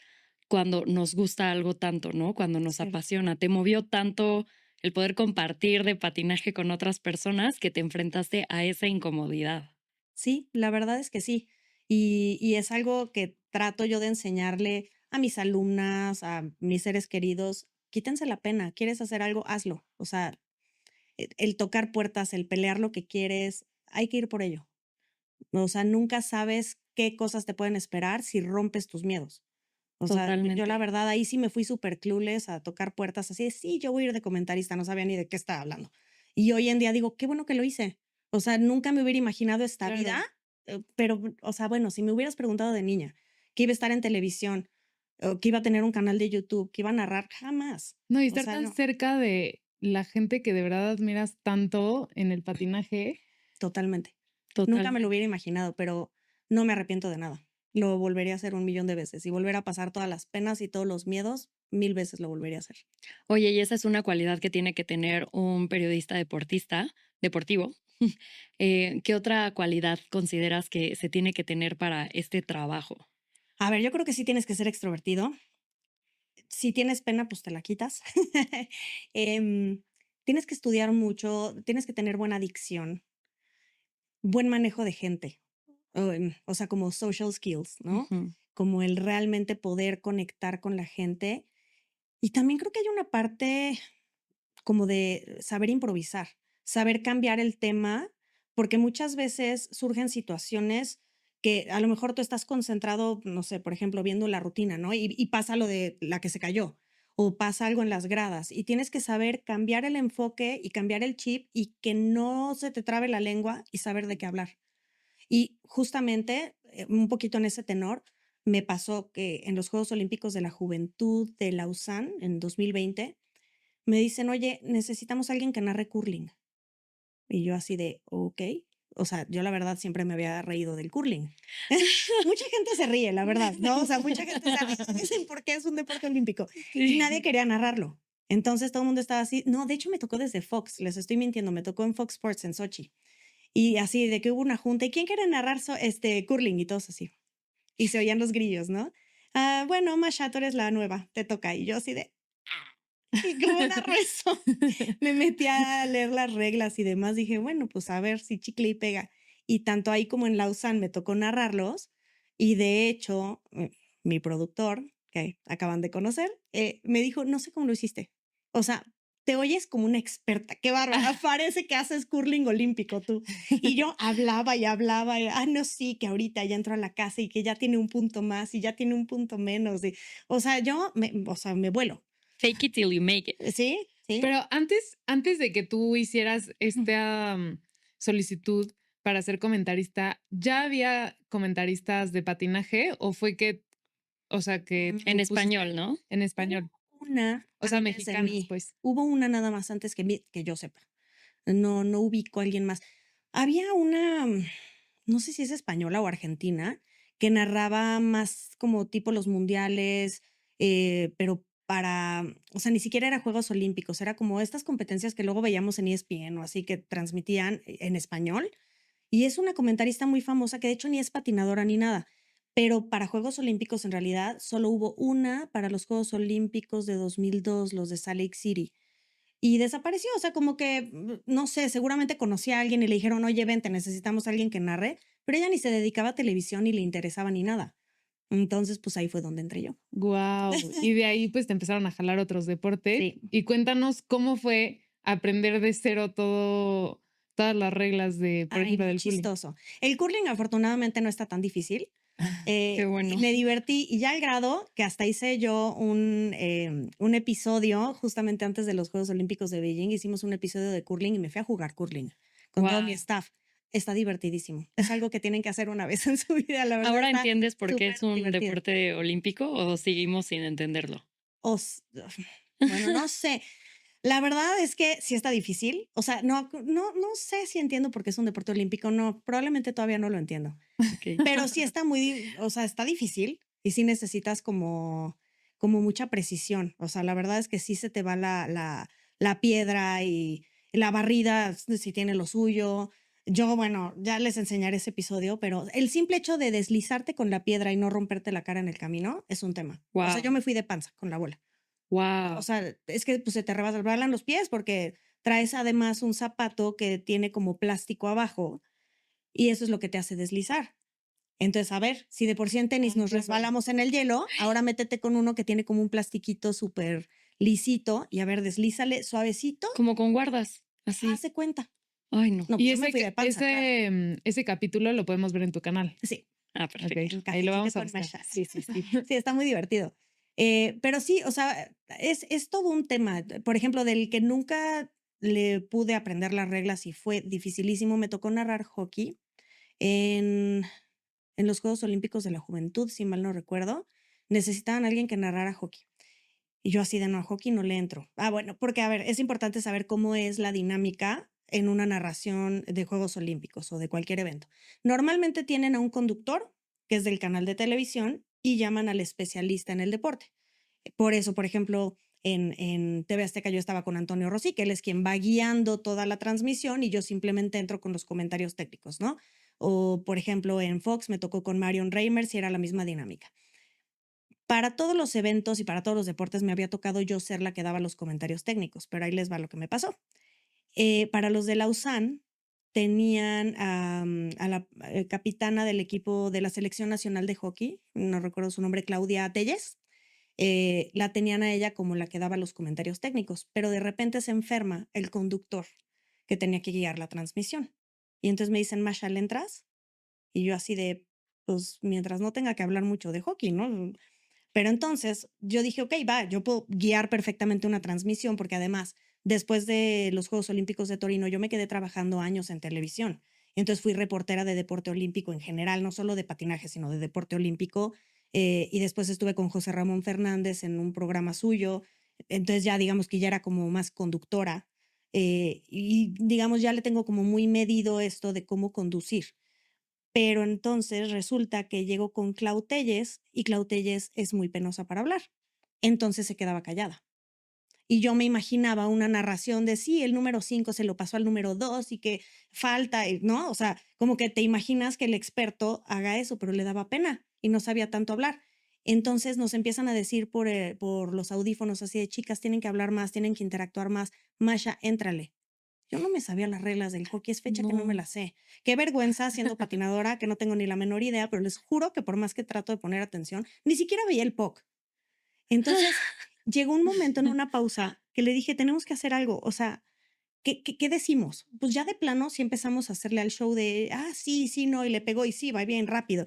cuando nos gusta algo tanto, ¿no? Cuando nos cierto. apasiona. ¿Te movió tanto el poder compartir de patinaje con otras personas que te enfrentaste a esa incomodidad? Sí, la verdad es que sí. Y es algo que trato yo de enseñarle a mis alumnas, a mis seres queridos. Quítense la pena. ¿Quieres hacer algo? Hazlo. O sea, el tocar puertas, el pelear lo que quieres, hay que ir por ello. O sea, nunca sabes qué cosas te pueden esperar si rompes tus miedos. O sea, yo la Totalmente. verdad ahí sí me fui súper clueless a tocar puertas así de, sí, yo voy a ir de comentarista, no sabía ni de qué estaba hablando. Y hoy en día digo, qué bueno que lo hice. O sea, nunca me hubiera imaginado esta vida, Claro. pero, o sea, bueno, si me hubieras preguntado de niña que iba a estar en televisión, o que iba a tener un canal de YouTube, que iba a narrar, jamás. No, y O estar sea, tan no, cerca de la gente que de verdad admiras tanto en el patinaje. totalmente. Nunca me lo Totalmente. hubiera imaginado, pero no me arrepiento de nada. Lo volvería a hacer un millón de veces y volver a pasar todas las penas y todos los miedos, 1000 veces lo volvería a hacer. Oye, y esa es una cualidad que tiene que tener un periodista deportivo. ¿Qué otra cualidad consideras que se tiene que tener para este trabajo? A ver, yo creo que sí tienes que ser extrovertido. Si tienes pena, pues te la quitas. Em, Tienes que estudiar mucho, tienes que tener buena dicción, buen manejo de gente, o sea, como social skills, ¿no? Ujú. Como el realmente poder conectar con la gente. Y también creo que hay una parte como de saber improvisar, saber cambiar el tema, porque muchas veces surgen situaciones que a lo mejor tú estás concentrado, no sé, por ejemplo, viendo la rutina, ¿no? Y pasa lo de la que se cayó o pasa algo en las gradas y tienes que saber cambiar el enfoque y cambiar el chip y que no se te trabe la lengua y saber de qué hablar. Y justamente, un poquito en ese tenor, me pasó que en los Juegos Olímpicos de la Juventud de Lausanne en 2020 me dicen: "Oye, necesitamos a alguien que narre curling". Y yo así de: "Okey". o sea, yo la verdad siempre me había reído del curling. Mucha gente se ríe, la verdad, ¿no? O sea, mucha gente se ríe, dicen por qué es un deporte olímpico y nadie Sí. quería narrarlo. Entonces todo el mundo estaba así. No, de hecho me tocó desde Fox, les estoy mintiendo, me tocó en Fox Sports en Sochi. Y así de que hubo una junta, ¿y quién quiere narrar curling? Y todos así. Y se oían los grillos, ¿no? Ah, bueno, Masha, tú eres la nueva, te toca. Y yo así de, ¿y cómo narro eso? Me metí a leer las reglas y demás. Dije, bueno, pues a ver si chicle y pega. Y tanto ahí como en Lausanne me tocó narrarlos. Y de hecho, mi productor, que acaban de conocer, me dijo, no sé cómo lo hiciste. O sea, te oyes como una experta. Qué bárbara. Parece que haces curling olímpico tú. Y yo hablaba y hablaba. No, sí, que ahorita ya entró a la casa y que ya tiene un punto más y ya tiene un punto menos. O sea, me vuelo. Fake it till you make it. Sí, sí. Pero antes de que tú hicieras esta solicitud para ser comentarista, ¿ya había comentaristas de patinaje o fue que, o sea, que En tú pusiste español, ¿no? en español? Una O sea, antes de mexicanos, mí. pues. Hubo una nada más antes que mí, que yo sepa. No ubico a alguien más. Había una, no sé si es española o argentina, que narraba más como tipo los mundiales, pero o sea, ni siquiera era Juegos Olímpicos, era como estas competencias que luego veíamos en ESPN o así que transmitían en español. Y es una comentarista muy famosa que de hecho ni es patinadora ni nada. Pero para Juegos Olímpicos en realidad solo hubo una para los Juegos Olímpicos de 2002, los de Salt Lake City. Y desapareció, o sea, como que, no sé, seguramente conocía a alguien y le dijeron, oye, vente, necesitamos a alguien que narre, pero ella ni se dedicaba a televisión ni le interesaba ni nada. Entonces, pues ahí fue donde entré yo. Guau. Y de ahí pues te empezaron a jalar otros deportes. Sí. Y cuéntanos cómo fue aprender de cero todas las reglas de, por Ay, ejemplo, muy del curling. chistoso. El curling afortunadamente no está tan difícil. Qué bueno. Me divertí y ya al grado que hasta hice yo un episodio justamente antes de los Juegos Olímpicos de Beijing. Hicimos un episodio de curling y me fui a jugar curling con todo mi Wow. staff. Está divertidísimo. Es algo que tienen que hacer una vez en su vida, la verdad. ¿Ahora Está entiendes por qué súper es un divertido. deporte olímpico o seguimos sin entenderlo? Bueno, no sé. La verdad es que sí está difícil. O sea, no sé si entiendo por qué es un deporte olímpico. No, probablemente todavía no lo entiendo. Ok. Pero sí está o sea, está difícil y sí necesitas como mucha precisión. O sea, la verdad es que sí se te va la piedra y la barrida si tiene lo suyo. Yo, bueno, ya les enseñaré ese episodio, pero el simple hecho de deslizarte con la piedra y no romperte la cara en el camino es un tema. O sea, yo Wow. me fui de panza con la bola. O Wow. sea, es que pues, se te resbalan los pies porque traes además un zapato que tiene como plástico abajo y eso es lo que te hace deslizar. Entonces, a ver, si de por sí en tenis nos Claro. resbalamos en el hielo, ahora métete con uno que tiene como un plastiquito súper lisito y a ver, deslízale suavecito, Como con guardas, así. hace cuenta. Ay, no. No, Y pues yo me fui de panza, claro. ese capítulo lo podemos ver en tu canal. Sí, Ah, Ok, perfecto. en ahí lo Cafecito vamos a con buscar. Masha. Sí, sí, sí. Sí, está muy divertido. Pero sí, o sea, es todo un tema. Por ejemplo, del que nunca le pude aprender las reglas y fue dificilísimo, me tocó narrar hockey en, en los Juegos Olímpicos de la Juventud, si mal no recuerdo. Necesitaban a alguien que narrara hockey. Y yo así de no, a hockey no le entro. Ah, bueno, porque a ver, es importante saber cómo es la dinámica en una narración de Juegos Olímpicos o de cualquier evento. Normalmente tienen a un conductor, que es del canal de televisión, y llaman al especialista en el deporte. Por eso, por ejemplo, en TV Azteca yo estaba con Antonio Rossi, que él es quien va guiando toda la transmisión y yo simplemente entro con los comentarios técnicos, ¿no? O, por ejemplo, en Fox me tocó con Marion Reimers y era la misma dinámica. Para todos los eventos y para todos los deportes me había tocado yo ser la que daba los comentarios técnicos, pero ahí les va lo que me pasó. Para los de Lausanne tenían a la capitana del equipo de la Selección Nacional de Hockey, no recuerdo su nombre, Claudia Telles, la tenían a ella como la que daba los comentarios técnicos, pero de repente se enferma el conductor que tenía que guiar la transmisión. Y entonces me dicen, Masha, ¿le entras? Y yo así de, pues mientras no tenga que hablar mucho de hockey, ¿no? Pero entonces yo dije, ok, va, yo puedo guiar perfectamente una transmisión porque además, después de los Juegos Olímpicos de Torino, yo me quedé trabajando años en televisión. Entonces fui reportera de deporte olímpico en general, no solo de patinaje, sino de deporte olímpico. Y después estuve con José Ramón Fernández en un programa suyo. Entonces ya digamos que ya era como más conductora. y digamos, ya le tengo como muy medido esto de cómo conducir. Pero entonces resulta que llegó con Clau Telles y Clau Telles es muy penosa para hablar. Entonces se quedaba callada. Y yo me imaginaba una narración de sí, el número 5 se lo pasó al número 2 y que falta, ¿no? O sea, como que te imaginas que el experto haga eso, pero le daba pena y no sabía tanto hablar. Entonces nos empiezan a decir por los audífonos así de chicas, tienen que hablar más, tienen que interactuar más. Masha, éntrale. Yo no me sabía las reglas del hockey, es fecha que no me No. las sé. Qué vergüenza siendo patinadora, que no tengo ni la menor idea, pero les juro que por más que trato de poner atención, ni siquiera veía el puck. Entonces, llegó un momento en una pausa que le dije, tenemos que hacer algo, o sea, ¿qué decimos? Pues ya de plano, si empezamos a hacerle al show de, sí, sí, no, y le pegó y sí, va bien rápido.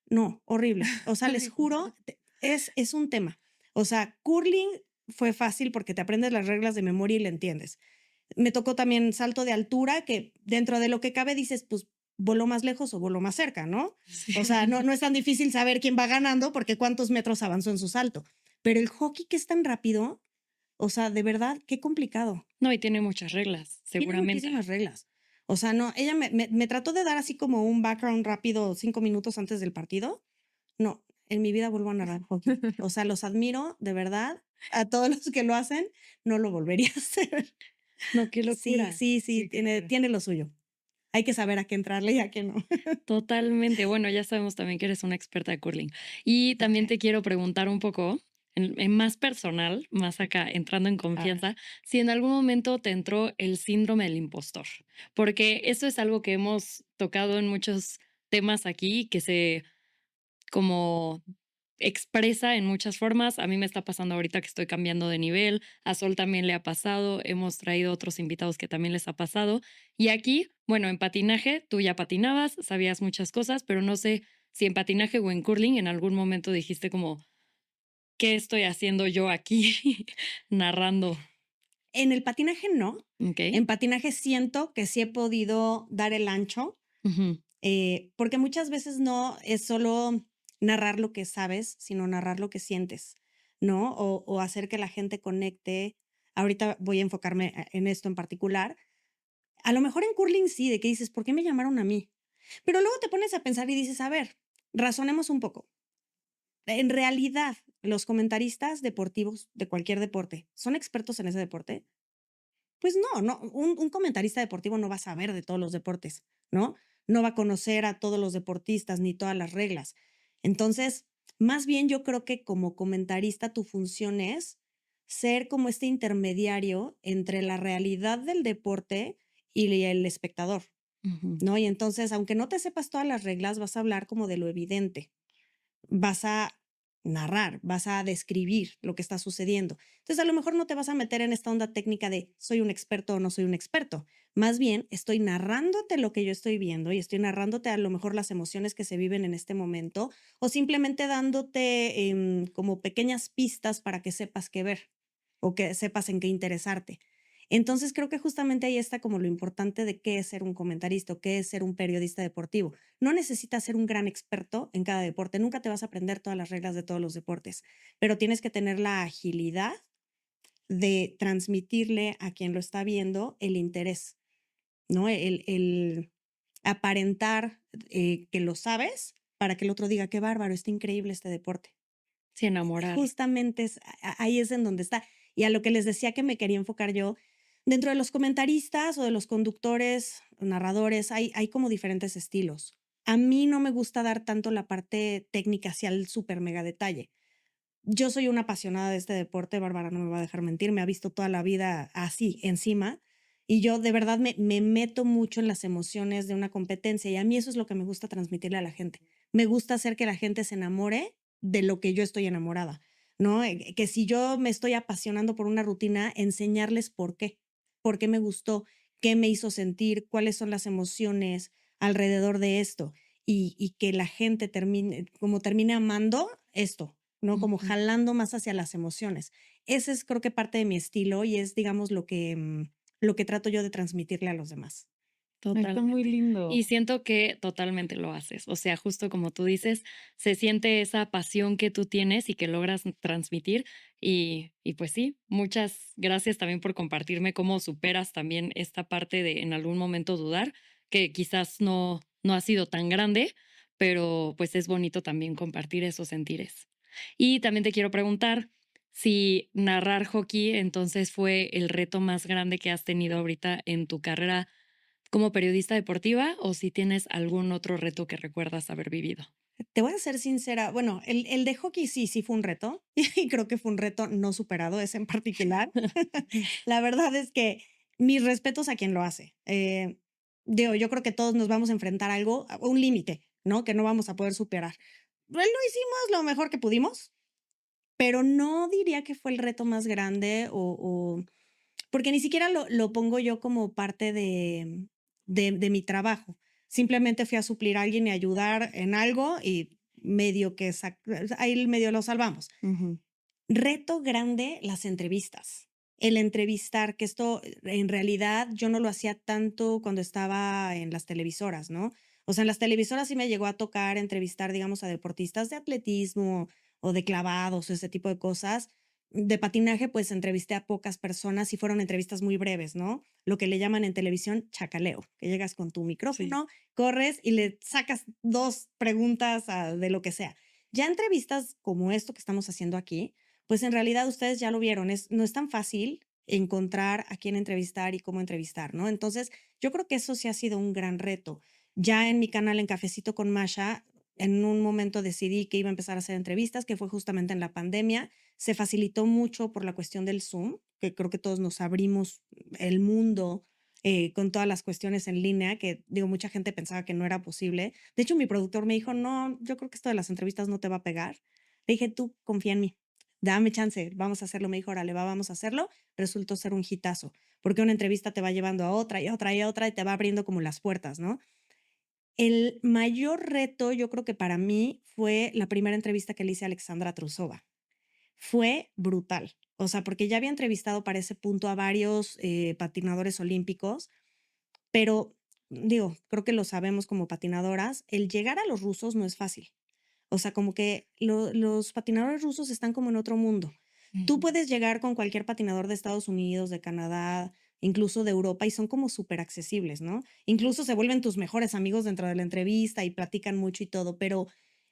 No, horrible. O sea, les Ay, juro, es un tema. O sea, curling fue fácil porque te aprendes las reglas de memoria y le entiendes. Me tocó también salto de altura, que dentro de lo que cabe dices, pues voló más lejos o voló más cerca, ¿no? O sea, no, Sí. no es tan difícil saber quién va ganando porque cuántos metros avanzó en su salto. Pero el hockey que es tan rápido, o sea, de verdad, qué complicado. No, y tiene muchas reglas, Tiene seguramente. muchísimas reglas. O sea, no, ella me trató de dar así como un background rápido 5 minutos antes del partido. No, en mi vida vuelvo a narrar hockey. O sea, los admiro, de verdad. A todos los que lo hacen, no lo volvería a hacer. No, qué Sí, locura. sí, sí, sí, qué locura. tiene lo suyo. Hay que saber a qué entrarle y a qué no. Totalmente. Bueno, ya sabemos también que eres una experta de curling. Y también Okey. te quiero preguntar un poco, en más personal, más acá, entrando en A ver. confianza, si en algún momento te entró el síndrome del impostor, porque eso es algo que hemos tocado en muchos temas aquí, que se como expresa en muchas formas. A mí me está pasando ahorita que estoy cambiando de nivel, a Sol también le ha pasado, hemos traído otros invitados que también les ha pasado. Y aquí, bueno, en patinaje, tú ya patinabas, sabías muchas cosas, pero no sé si en patinaje o en curling en algún momento dijiste como, ¿qué estoy haciendo yo aquí narrando? En el patinaje no. ¿Ok? En patinaje siento que sí he podido dar el ancho, Ujú, porque muchas veces no es solo narrar lo que sabes, sino narrar lo que sientes, ¿no? O hacer que la gente conecte. Ahorita voy a enfocarme en esto en particular. A lo mejor en curling sí, de que dices, ¿por qué me llamaron a mí? Pero luego te pones a pensar y dices, a ver, razonemos un poco. En realidad, los comentaristas deportivos de cualquier deporte, ¿son expertos en ese deporte? Pues no, no, un comentarista deportivo no va a saber de todos los deportes, ¿no? No va a conocer a todos los deportistas ni todas las reglas. Entonces, más bien yo creo que como comentarista tu función es ser como este intermediario entre la realidad del deporte y el espectador, ujú. ¿no? Y entonces, aunque no te sepas todas las reglas, vas a hablar como de lo evidente, vas a narrar, vas a describir lo que está sucediendo. Entonces, a lo mejor no te vas a meter en esta onda técnica de soy un experto o no soy un experto. Más bien, estoy narrándote lo que yo estoy viendo y estoy narrándote a lo mejor las emociones que se viven en este momento o simplemente dándote como pequeñas pistas para que sepas qué ver o que sepas en qué interesarte. Entonces, creo que justamente ahí está como lo importante de qué es ser un comentarista o qué es ser un periodista deportivo. No necesitas ser un gran experto en cada deporte, nunca te vas a aprender todas las reglas de todos los deportes, pero tienes que tener la agilidad de transmitirle a quien lo está viendo el interés, ¿no? El aparentar que lo sabes para que el otro diga, qué bárbaro, está increíble este deporte. Sí, enamorar. Justamente ahí es en donde está. Y a lo que les decía que me quería enfocar yo, dentro de los comentaristas o de los conductores, narradores, hay como diferentes estilos. A mí no me gusta dar tanto la parte técnica hacia el súper mega detalle. Yo soy una apasionada de este deporte, Bárbara no me va a dejar mentir, me ha visto toda la vida así, encima, y yo de verdad me meto mucho en las emociones de una competencia y a mí eso es lo que me gusta transmitirle a la gente. Me gusta hacer que la gente se enamore de lo que yo estoy enamorada, ¿no? Que si yo me estoy apasionando por una rutina, enseñarles por qué me gustó, qué me hizo sentir, cuáles son las emociones alrededor de esto y que la gente termine amando esto, ¿no? Como Ujú. jalando más hacia las emociones. Ese es, creo que parte de mi estilo y es, digamos, lo que trato yo de transmitirle a los demás. Está muy Totalmente. lindo. Y siento que totalmente lo haces. O sea, justo como tú dices, se siente esa pasión que tú tienes y que logras transmitir. Y pues sí, muchas gracias también por compartirme cómo superas también esta parte de en algún momento dudar, que quizás no ha sido tan grande, pero pues es bonito también compartir esos sentires. Y también te quiero preguntar si narrar hockey entonces fue el reto más grande que has tenido ahorita en tu carrera como periodista deportiva o si tienes algún otro reto que recuerdas haber vivido. Te voy a ser sincera, bueno, el de hockey sí fue un reto y creo que fue un reto no superado, ese en particular. La verdad es que mis respetos a quien lo hace. Digo, yo creo que todos nos vamos a enfrentar a algo, a un límite, ¿no? Que no vamos a poder superar. Lo hicimos lo mejor que pudimos, pero no diría que fue el reto más grande porque ni siquiera lo pongo yo como parte de mi trabajo. Simplemente fui a suplir a alguien y ayudar en algo y medio que ahí medio lo salvamos. Ujú. Reto grande, las entrevistas. El entrevistar, que esto en realidad yo no lo hacía tanto cuando estaba en las televisoras, ¿no? O sea, en las televisoras sí me llegó a tocar entrevistar, digamos, a deportistas de atletismo o de clavados o ese tipo de cosas. De patinaje, pues entrevisté a pocas personas y fueron entrevistas muy breves, ¿no? Lo que le llaman en televisión chacaleo, que llegas con tu Sí. micrófono, corres y le sacas 2 preguntas de lo que sea. Ya entrevistas como esto que estamos haciendo aquí, pues en realidad ustedes ya lo vieron, no es tan fácil encontrar a quién entrevistar y cómo entrevistar, ¿no? Entonces, yo creo que eso sí ha sido un gran reto. Ya en mi canal en Cafecito con Masha, en un momento decidí que iba a empezar a hacer entrevistas, que fue justamente en la pandemia. Se facilitó mucho por la cuestión del Zoom, que creo que todos nos abrimos el mundo con todas las cuestiones en línea, que digo, mucha gente pensaba que no era posible. De hecho, mi productor me dijo, no, yo creo que esto de las entrevistas no te va a pegar. Le dije, tú confía en mí, dame chance, vamos a hacerlo. Me dijo, órale, vamos a hacerlo. Resultó ser un hitazo, porque una entrevista te va llevando a otra y otra y otra y te va abriendo como las puertas, ¿no? El mayor reto, yo creo que para mí fue la primera entrevista que le hice a Alexandra Trusova. Fue brutal. O sea, porque ya había entrevistado para ese punto a varios patinadores olímpicos, pero digo, creo que lo sabemos como patinadoras, el llegar a los rusos no es fácil. O sea, como que los patinadores rusos están como en otro mundo. Tú Ujú. puedes llegar con cualquier patinador de Estados Unidos, de Canadá, incluso de Europa, y son como súper accesibles, ¿no? Incluso se vuelven tus mejores amigos dentro de la entrevista y platican mucho y todo, pero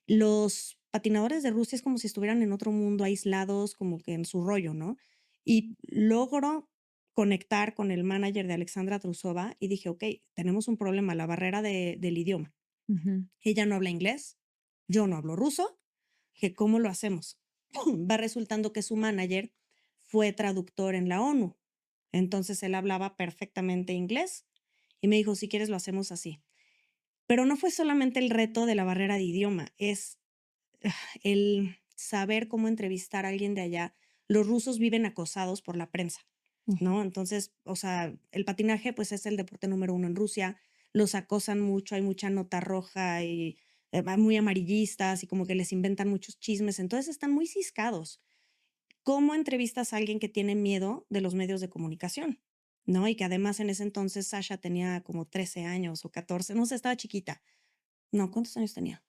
los patinadores de Rusia es como si estuvieran en otro mundo, aislados, como que en su rollo, ¿no? Y logro conectar con el manager de Alexandra Trusova y dije, ok, tenemos un problema, la barrera del idioma. Ujú. Ella no habla inglés, yo no hablo ruso, que cómo lo hacemos. Va resultando que su manager fue traductor en la ONU. Entonces él hablaba perfectamente inglés y me dijo, si quieres lo hacemos así. Pero no fue solamente el reto de la barrera de idioma, es el saber cómo entrevistar a alguien de allá. Los rusos viven acosados por la prensa, Ujú. ¿no? Entonces, o sea, el patinaje pues es el deporte número uno en Rusia, los acosan mucho, hay mucha nota roja y muy amarillistas y como que les inventan muchos chismes, entonces están muy ciscados. ¿Cómo entrevistas a alguien que tiene miedo de los medios de comunicación? ¿No? Y que además en ese entonces Sasha tenía como 13 años o 14, no sé, estaba chiquita. No, ¿cuántos años tenía?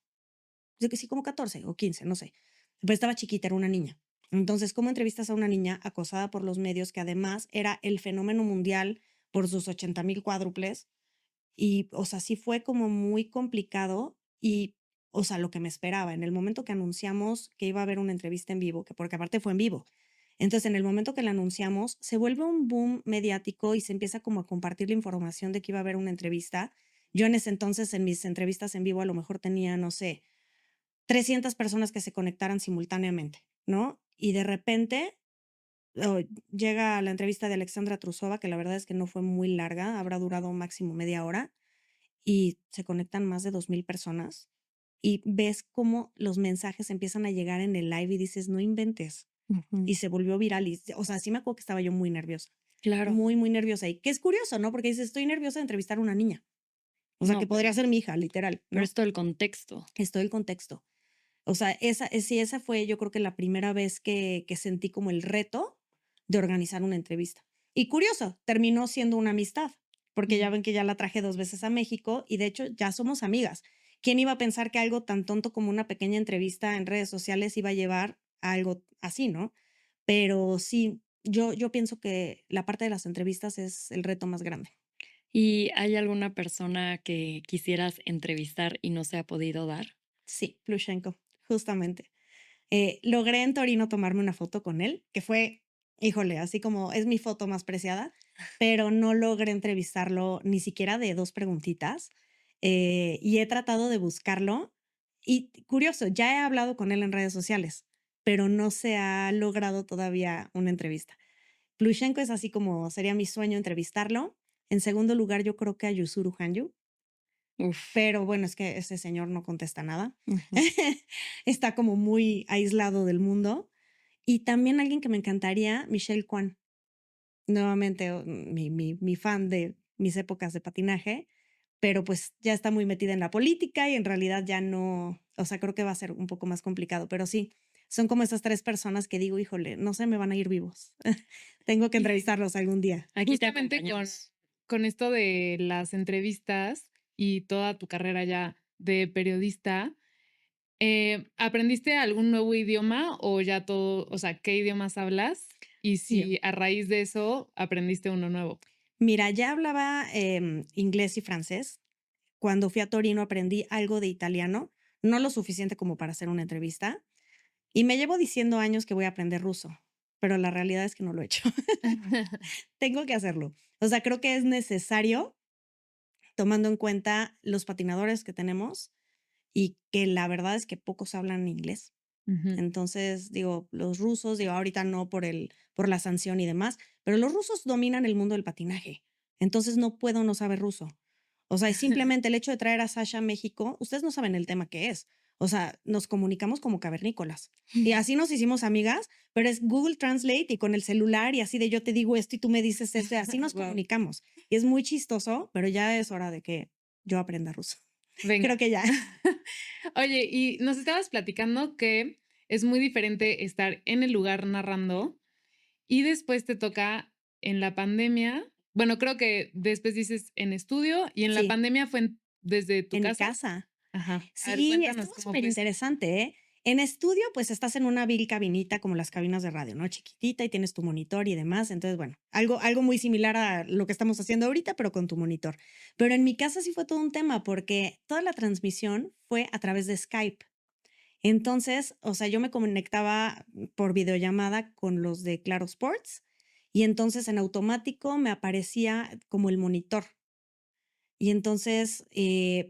Yo que sí, como 14 o 15, no sé. Pero estaba chiquita, era una niña. Entonces, ¿cómo entrevistas a una niña acosada por los medios que además era el fenómeno mundial por sus 80,000 cuádruples? Y, o sea, sí fue como muy complicado y, o sea, lo que me esperaba. En el momento que anunciamos que iba a haber una entrevista en vivo, que porque aparte fue en vivo. Entonces, en el momento que la anunciamos, se vuelve un boom mediático y se empieza como a compartir la información de que iba a haber una entrevista. Yo en ese entonces, en mis entrevistas en vivo, a lo mejor tenía, no sé, 300 personas que se conectaran simultáneamente, ¿no? Y de repente llega la entrevista de Alexandra Trusova, que la verdad es que no fue muy larga, habrá durado máximo media hora, y se conectan más de 2,000 personas. Y ves cómo los mensajes empiezan a llegar en el live y dices, no inventes. Ujú. Y se volvió viral. Y, o sea, sí me acuerdo que estaba yo muy nerviosa, Claro. muy, muy nerviosa. Y que es curioso, ¿no? Porque dices, estoy nerviosa de entrevistar a una niña. O sea, No, que podría ser mi hija, literal, pero ¿no? es todo el contexto. Es todo el contexto. O sea, sí, esa fue yo creo que la primera vez que sentí como el reto de organizar una entrevista. Y curioso, terminó siendo una amistad. porque ya ven que ya la traje 2 veces a México y de hecho ya somos amigas. ¿Quién iba a pensar que algo tan tonto como una pequeña entrevista en redes sociales iba a llevar a algo así, no? Pero sí, yo pienso que la parte de las entrevistas es el reto más grande. ¿Y hay alguna persona que quisieras entrevistar y no se ha podido dar? Sí, Plushenko, justamente. Logré en Torino tomarme una foto con él, que fue, híjole, así como es mi foto más preciada, pero no logré entrevistarlo ni siquiera de 2 preguntitas, y he tratado de buscarlo. Y curioso, ya he hablado con él en redes sociales, pero no se ha logrado todavía una entrevista. Plushenko es así como sería mi sueño entrevistarlo. En segundo lugar, yo creo que a Yuzuru Hanyu, Uf. pero bueno, es que ese señor no contesta nada. Ujú. Está como muy aislado del mundo. Y también alguien que me encantaría, Michelle Kwan. Nuevamente, mi fan de mis épocas de patinaje, pero pues ya está muy metida en la política y en realidad ya no, o sea, creo que va a ser un poco más complicado, pero sí, son como esas 3 personas que digo, híjole, no se me van a ir vivos. Tengo que Y entrevistarlos algún día. Aquí te justamente acompañamos. con esto de las entrevistas y toda tu carrera ya de periodista, ¿aprendiste algún nuevo idioma o ya todo, o sea, qué idiomas hablas? Y Sí. si a raíz de eso aprendiste uno nuevo. Mira, ya hablaba inglés y francés. Cuando fui a Torino aprendí algo de italiano, no lo suficiente como para hacer una entrevista, y me llevo diciendo años que voy a aprender ruso, pero la realidad es que no lo he hecho. Tengo que hacerlo. O sea, creo que es necesario tomando en cuenta los patinadores que tenemos y que la verdad es que pocos hablan inglés. Ujú. Entonces, digo, los rusos, digo, ahorita no por la sanción y demás, pero los rusos dominan el mundo del patinaje. Entonces no puedo no saber ruso. O sea, es simplemente el hecho de traer a Sasha a México, ustedes no saben el tema que es. O sea, nos comunicamos como cavernícolas. Y así nos hicimos amigas, pero es Google Translate y con el celular y así de yo te digo esto y tú me dices esto y así nos Guau. comunicamos. Y es muy chistoso, pero ya es hora de que yo aprenda ruso. Creo Venga. que ya. Oye, y nos estabas platicando que es muy diferente estar en el lugar narrando y después te toca en la pandemia. Bueno, creo que después dices en estudio y en la Sí, pandemia fue desde tu en mi casa. casa. Ajá. A ver, Sí, cuéntanos estuvo cómo súper fue eso. interesante, ¿eh? En estudio, pues estás en una vil cabinita como las cabinas de radio, ¿no? Chiquitita y tienes tu monitor y demás. Entonces, bueno, algo muy similar a lo que estamos haciendo ahorita, pero con tu monitor. Pero en mi casa sí fue todo un tema porque toda la transmisión fue a través de Skype. Entonces, o sea, yo me conectaba por videollamada con los de Claro Sports y entonces en automático me aparecía como el monitor. Y entonces,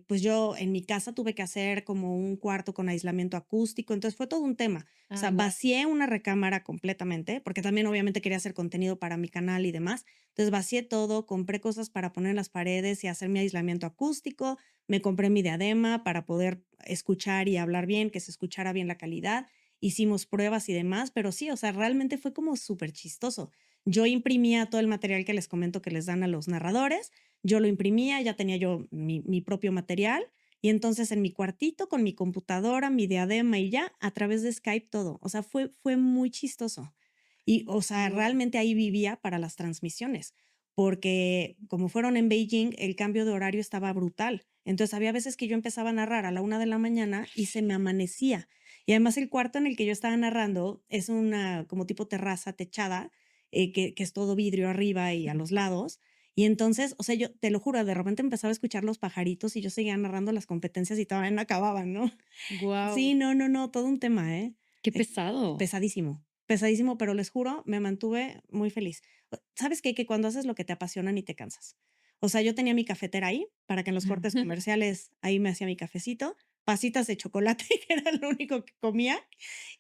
pues yo en mi casa tuve que hacer como un cuarto con aislamiento acústico, entonces fue todo un tema. O Ah, sea, guau. vacié una recámara completamente, porque también obviamente quería hacer contenido para mi canal y demás. Entonces vacié todo, compré cosas para poner en las paredes y hacer mi aislamiento acústico, me compré mi diadema para poder escuchar y hablar bien, que se escuchara bien la calidad. Hicimos pruebas y demás, pero sí, o sea, realmente fue como súper chistoso. Yo imprimía todo el material que les comento que les dan a los narradores, yo lo imprimía, ya tenía yo mi propio material y entonces en mi cuartito con mi computadora, mi diadema y ya a través de Skype todo. O sea, fue muy chistoso. Y, o sea, Guau. realmente ahí vivía para las transmisiones, porque como fueron en Beijing, el cambio de horario estaba brutal. Entonces había veces que yo empezaba a narrar a la 1 de la mañana y se me amanecía. Y además el cuarto en el que yo estaba narrando es una como tipo terraza techada, que es todo vidrio arriba y a los lados. Y entonces, o sea, yo te lo juro, de repente empezaba a escuchar los pajaritos y yo seguía narrando las competencias y todavía no acababan, ¿no? Guau. Sí, no, no, no, todo un tema, ¿eh? Qué Eh, pesado. Pesadísimo, pesadísimo, pero les juro, me mantuve muy feliz. ¿Sabes qué? Que cuando haces lo que te apasiona ni te cansas. O sea, yo tenía mi cafetera ahí para que en los cortes comerciales ahí me hacía mi cafecito, pasitas de chocolate, que era lo único que comía,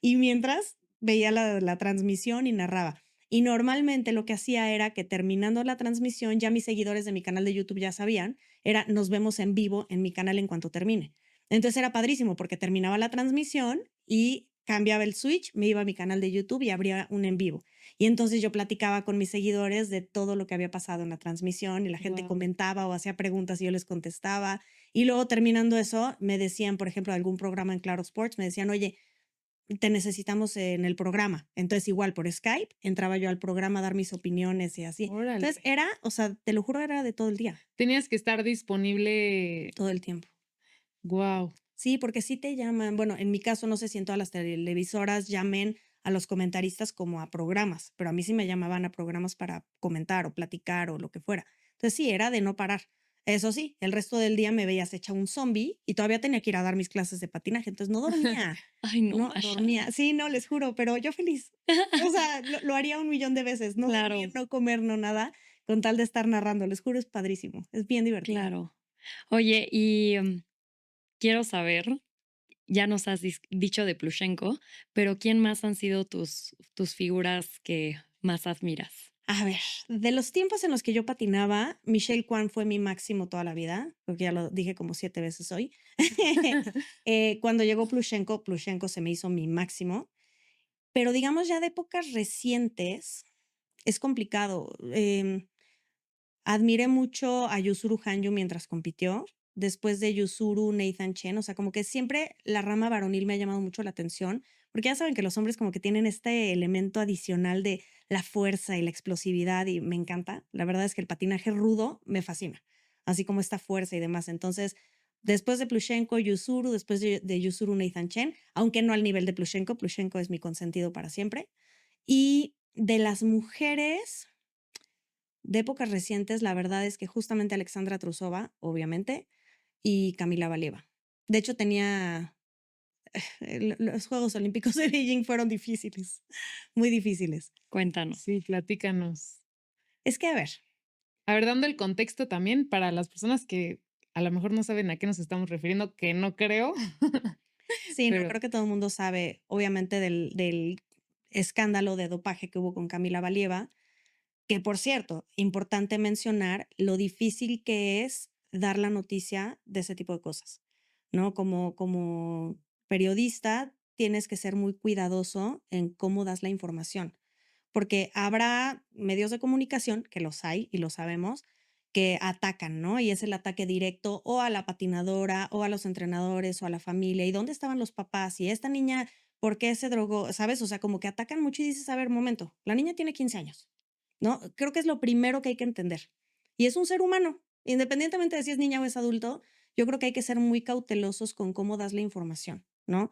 y mientras veía la transmisión y narraba. Y normalmente lo que hacía era que terminando la transmisión, ya mis seguidores de mi canal de YouTube ya sabían, era nos vemos en vivo en mi canal en cuanto termine. Entonces era padrísimo porque terminaba la transmisión y cambiaba el switch, me iba a mi canal de YouTube y abría un en vivo. Y entonces yo platicaba con mis seguidores de todo lo que había pasado en la transmisión y la gente Guau. comentaba o hacía preguntas y yo les contestaba. Y luego terminando eso, me decían, por ejemplo, de algún programa en Claro Sports, me decían, oye, te necesitamos en el programa. Entonces, igual por Skype, entraba yo al programa a dar mis opiniones y así. Entonces, Órale. o sea, te lo juro, era de todo el día, Tenías que estar disponible. todo el tiempo. Guau. Sí, porque sí te llaman, bueno, en mi caso, no sé si en todas las televisoras llamen a los comentaristas como a programas, pero a mí sí me llamaban a programas para comentar o platicar o lo que fuera. Entonces sí, era de no parar. Eso sí, el resto del día me veías hecha un zombie y todavía tenía que ir a dar mis clases de patinaje, entonces no dormía, Ay, no, no Masha. dormía. Sí, no, les juro, pero yo feliz. O sea, lo haría 1 millón de veces, no dormir, Claro, no comer, no nada, con tal de estar narrando. Les juro, es padrísimo, es bien divertido. claro. Oye, y quiero saber, ya nos has dicho de Plushenko, pero ¿quién más han sido tus figuras que más admiras? A ver, de los tiempos en los que yo patinaba, Michelle Kwan fue mi máximo toda la vida, porque ya lo dije como 7 veces hoy. Cuando llegó Plushenko, Plushenko se me hizo mi máximo, pero digamos ya de épocas recientes, es complicado. Admiré mucho a Yuzuru Hanyu mientras compitió. Después de Yuzuru, Nathan Chen, o sea, como que siempre la rama varonil me ha llamado mucho la atención, porque ya saben que los hombres como que tienen este elemento adicional de la fuerza y la explosividad y me encanta. La verdad es que el patinaje rudo me fascina, así como esta fuerza y demás. Entonces, después de Plushenko, Yuzuru, después de Yuzuru, Nathan Chen, aunque no al nivel de Plushenko, Plushenko es mi consentido para siempre. Y de las mujeres, de épocas recientes, la verdad es que justamente Alexandra Trusova, obviamente, y Camila Valieva. De hecho, los Juegos Olímpicos de Beijing fueron difíciles, muy difíciles. Cuéntanos. Sí, platícanos. Es que, a ver, A ver, dando el contexto también para las personas que a lo mejor no saben a qué nos estamos refiriendo, que no creo, sí, no, pero creo que todo el mundo sabe, obviamente, del escándalo de dopaje que hubo con Camila Valieva, que por cierto, importante mencionar lo difícil que es dar la noticia de ese tipo de cosas, ¿no? Como periodista, tienes que ser muy cuidadoso en cómo das la información, porque habrá medios de comunicación, que los hay y lo sabemos, que atacan, ¿no? Y es el ataque directo o a la patinadora o a los entrenadores o a la familia. ¿Y dónde estaban los papás? Y esta niña, ¿por qué se drogó? ¿Sabes? O sea, como que atacan mucho y dices, a ver, momento, la niña tiene 15 años, ¿no? Creo que es lo primero que hay que entender. Y es un ser humano, independientemente de si es niña o es adulto, yo creo que hay que ser muy cautelosos con cómo das la información, ¿no?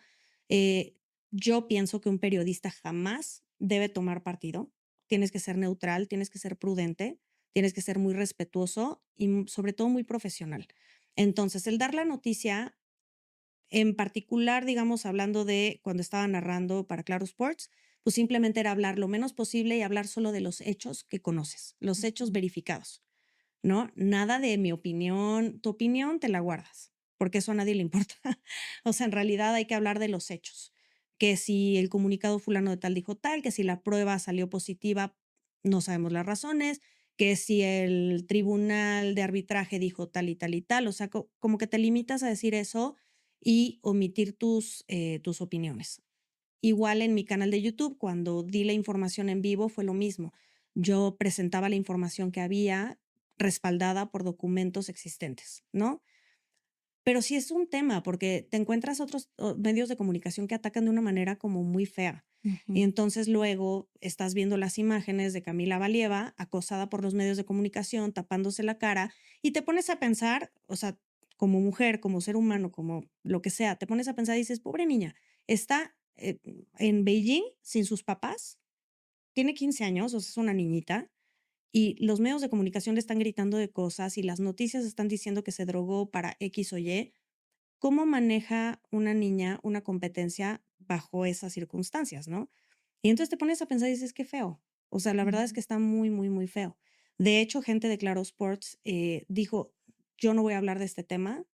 Eh, yo pienso que un periodista jamás debe tomar partido. Tienes que ser neutral, tienes que ser prudente, tienes que ser muy respetuoso y sobre todo muy profesional. Entonces, el dar la noticia, en particular, digamos, hablando de cuando estaba narrando para Claro Sports, pues simplemente era hablar lo menos posible y hablar solo de los hechos que conoces, los hechos verificados, ¿no? Nada de mi opinión, tu opinión te la guardas, porque eso a nadie le importa. O sea, en realidad hay que hablar de los hechos, que si el comunicado fulano de tal dijo tal, que si la prueba salió positiva, no sabemos las razones, que si el tribunal de arbitraje dijo tal y tal y tal, o sea, como que te limitas a decir eso y omitir tus opiniones. Igual en mi canal de YouTube, cuando di la información en vivo, fue lo mismo. Yo presentaba la información que había respaldada por documentos existentes, ¿no? Pero sí es un tema, porque te encuentras otros medios de comunicación que atacan de una manera como muy fea. Y Ujú. entonces luego estás viendo las imágenes de Camila Valieva acosada por los medios de comunicación, tapándose la cara, y te pones a pensar, o sea, como mujer, como ser humano, como lo que sea, te pones a pensar y dices, pobre niña, está en Beijing sin sus papás, tiene 15 años, o sea, es una niñita, y los medios de comunicación le están gritando de cosas y las noticias están diciendo que se drogó para X o Y. ¿Cómo maneja una niña una competencia bajo esas circunstancias, no? Y entonces te pones a pensar y dices, qué feo. O sea, la verdad es que ujú. está muy, muy, muy feo. De hecho, gente de Claro Sports dijo, yo no voy a hablar de este tema.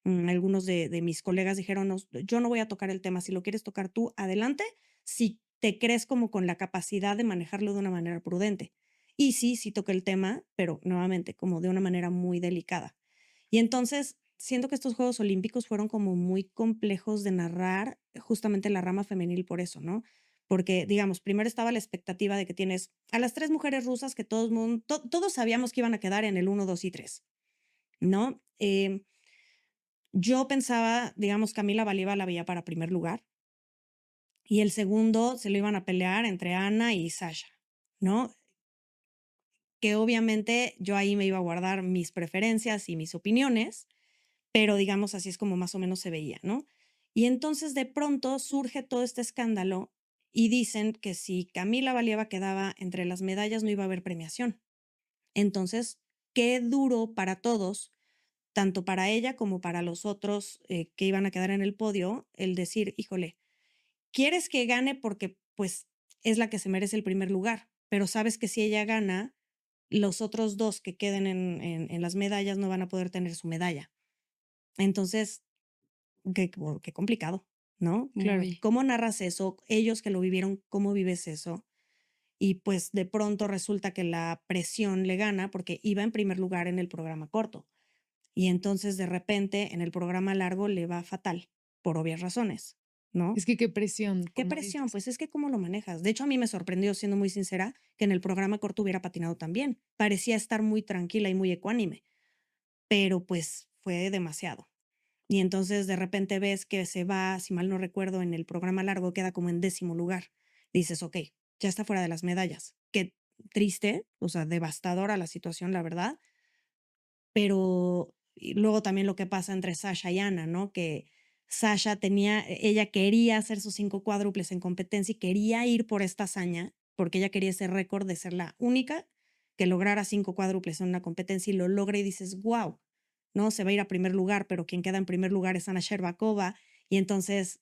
Algunos de mis colegas dijeron, "No, yo no voy a tocar el tema. Si lo quieres tocar tú, adelante. Si te crees como con la capacidad de manejarlo de una manera prudente". Y sí, sí toqué el tema, pero nuevamente como de una manera muy delicada. Y entonces, siento que estos Juegos Olímpicos fueron como muy complejos de narrar justamente la rama femenil por eso, ¿no? Porque, digamos, primero estaba la expectativa de que tienes a las 3 mujeres rusas que todos sabíamos que iban a quedar en el 1, 2 y 3, ¿no? Yo pensaba, digamos, Camila Valieva la veía para primer lugar. y el segundo se lo iban a pelear entre Ana y Sasha, ¿no? Que obviamente yo ahí me iba a guardar mis preferencias y mis opiniones, pero digamos así es como más o menos se veía, ¿no? Y entonces de pronto surge todo este escándalo y dicen que si Camila Valieva quedaba entre las medallas no iba a haber premiación. Entonces, qué duro para todos, tanto para ella como para los otros que iban a quedar en el podio, el decir, híjole, quieres que gane porque pues es la que se merece el primer lugar, pero sabes que si ella gana, los otros dos que queden en las medallas no van a poder tener su medalla. Entonces, qué complicado, ¿no? Claro. Muy. ¿Cómo narras eso? Ellos que lo vivieron, ¿cómo vives eso? Y pues de pronto resulta que la presión le gana porque iba en primer lugar en el programa corto. Y entonces de repente en el programa largo le va fatal, por obvias razones, ¿no? Es que qué presión, ¿Qué como presión? dices. Pues es que cómo lo manejas. De hecho, a mí me sorprendió, siendo muy sincera, que en el programa corto hubiera patinado también. Parecía estar muy tranquila y muy ecuánime, pero pues fue demasiado. Y entonces de repente ves que se va, si mal no recuerdo, en el programa largo queda como en 10º lugar. Dices, ok, ya está fuera de las medallas. Qué triste, o sea, devastadora la situación, la verdad. Pero y luego también lo que pasa entre Sasha y Ana, ¿no? Que Sasha ella quería hacer sus 5 cuádruples en competencia y quería ir por esta hazaña, porque ella quería ese récord de ser la única que lograra 5 cuádruples en una competencia y lo logra y dices, wow, ¿no? Se va a ir a primer lugar, pero quien queda en primer lugar es Ana Sherbakova y entonces,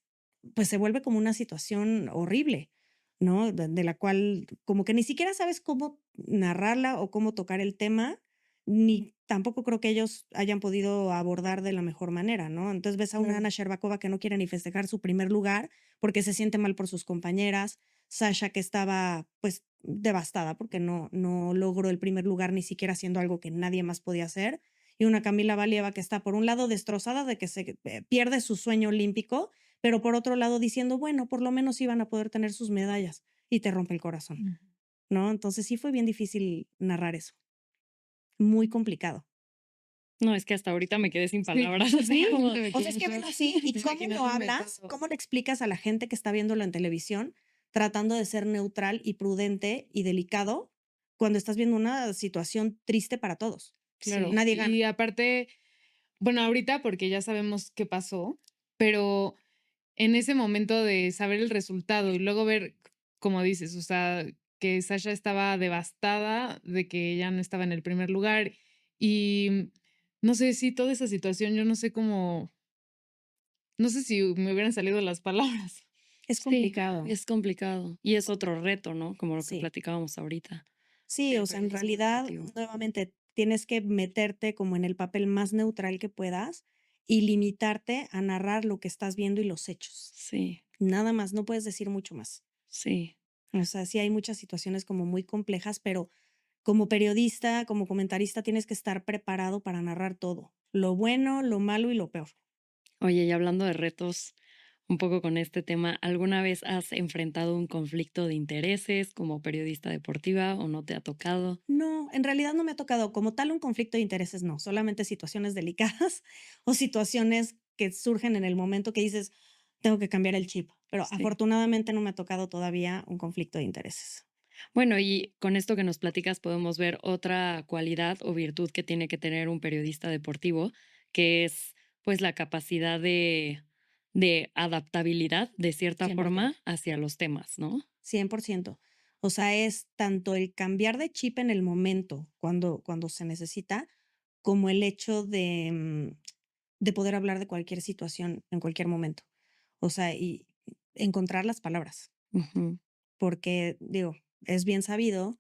pues se vuelve como una situación horrible, ¿no? De la cual como que ni siquiera sabes cómo narrarla o cómo tocar el tema ni tampoco creo que ellos hayan podido abordar de la mejor manera, ¿no? Entonces ves a una Claro. Ana Sherbakova que no quiere ni festejar su primer lugar porque se siente mal por sus compañeras, Sasha que estaba pues devastada porque no logró el primer lugar ni siquiera haciendo algo que nadie más podía hacer, y una Camila Valieva que está por un lado destrozada de que se pierde su sueño olímpico, pero por otro lado diciendo, bueno, por lo menos iban a poder tener sus medallas y te rompe el corazón, Ujú. ¿no? Entonces sí fue bien difícil narrar eso, muy complicado. No, es que hasta ahorita me quedé sin Sí, palabras. Así sí, como, me O sea, quedé es en que shock velo así, ¿y cómo lo imaginándome hablas? todo. ¿Cómo le explicas a la gente que está viéndolo en televisión tratando de ser neutral y prudente y delicado cuando estás viendo una situación triste para todos? Claro. sí, Nadie gana. Y aparte, bueno, ahorita porque ya sabemos qué pasó, pero en ese momento de saber el resultado y luego ver, como dices, o sea, que Sasha estaba devastada de que ella no estaba en el primer lugar y no sé si toda esa situación, yo no sé cómo, no sé si me hubieran salido las palabras. Es sí, complicado. es complicado. Y es otro reto, ¿no? Como lo que Sí. platicábamos ahorita. Sí, El o sea, en periodismo realidad, deportivo. nuevamente, tienes que meterte como en el papel más neutral que puedas y limitarte a narrar lo que estás viendo y los hechos. Sí, Nada más, no puedes decir mucho más. sí. O sea, sí hay muchas situaciones como muy complejas, pero como periodista, como comentarista, tienes que estar preparado para narrar todo, lo bueno, lo malo y lo peor. Oye, y hablando de retos, un poco con este tema, ¿alguna vez has enfrentado un conflicto de intereses como periodista deportiva o no te ha tocado? No, en realidad no me ha tocado como tal un conflicto de intereses, no, solamente situaciones delicadas o situaciones que surgen en el momento que dices, tengo que cambiar el chip, pero Sí. afortunadamente no me ha tocado todavía un conflicto de intereses. Bueno, y con esto que nos platicas podemos ver otra cualidad o virtud que tiene que tener un periodista deportivo, que es pues la capacidad de adaptabilidad de cierta 100%. forma hacia los temas, ¿no? 100%. O sea, es tanto el cambiar de chip en el momento cuando se necesita, como el hecho de poder hablar de cualquier situación en cualquier momento. O sea, y encontrar las palabras, Ujú. porque digo, es bien sabido,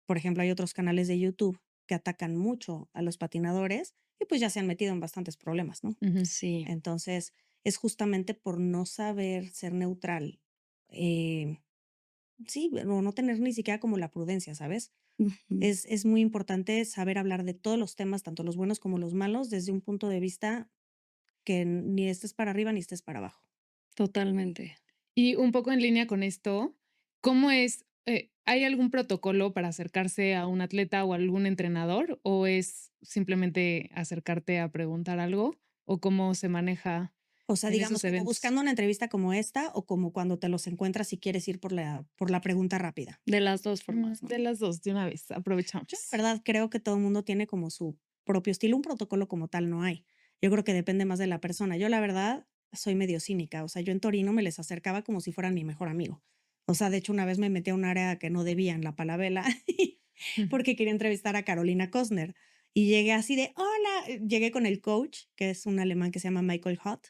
por ejemplo, hay otros canales de YouTube que atacan mucho a los patinadores y pues ya se han metido en bastantes problemas, ¿no? Ujú. Sí. Entonces, es justamente por no saber ser neutral, eh, sí, o no tener ni siquiera como la prudencia, ¿sabes? Ujú. Es muy importante saber hablar de todos los temas, tanto los buenos como los malos, desde un punto de vista que ni estés para arriba ni estés para abajo. Totalmente. Y un poco en línea con esto, ¿cómo es? ¿Hay algún protocolo para acercarse a un atleta o algún entrenador? ¿O es simplemente acercarte a preguntar algo? ¿O cómo se maneja? O sea, en esos digamos, como eventos. buscando una entrevista como esta o como cuando te los encuentras y quieres ir por la pregunta rápida. De las dos formas, De ¿no? las 2, de una vez, Yo, la aprovechamos. verdad, creo que todo el mundo tiene como su propio estilo. Un protocolo como tal no hay. Yo creo que depende más de la persona. Yo, la verdad, soy medio cínica. O sea, yo en Torino me les acercaba como si fueran mi mejor amigo. O sea, de hecho, una vez me metí a un área que no debía en la Palabela porque quería entrevistar a Carolina Costner. Y llegué así de, hola, llegué con el coach, que es un alemán que se llama Michael Hott.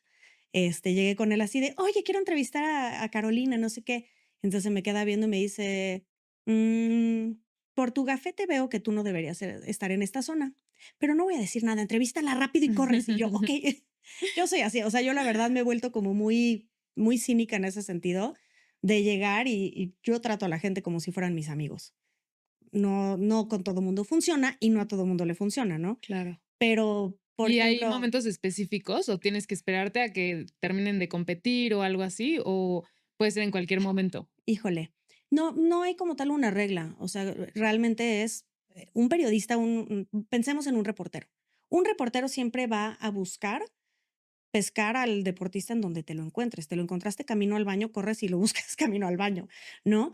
Llegué con él así de, oye, quiero entrevistar a Carolina, no sé qué. Entonces me queda viendo y me dice, "Mm, por tu gafete veo que tú no deberías estar en esta zona, pero no voy a decir nada, entrevístala rápido y corres". Y yo, ok, yo soy así, o sea, yo la verdad me he vuelto como muy, muy cínica en ese sentido de llegar y yo trato a la gente como si fueran mis amigos. No, no con todo mundo funciona y no a todo mundo le funciona, ¿no? Claro. Pero, por ¿Y hay ejemplo, momentos específicos o tienes que esperarte a que terminen de competir o algo así, o puede ser en cualquier momento? híjole, no, no hay como tal una regla, o sea, realmente es un periodista, pensemos en un reportero. Un reportero siempre va a buscar pescar al deportista en donde te lo encuentres. Te lo encontraste camino al baño, corres y lo buscas camino al baño, ¿no?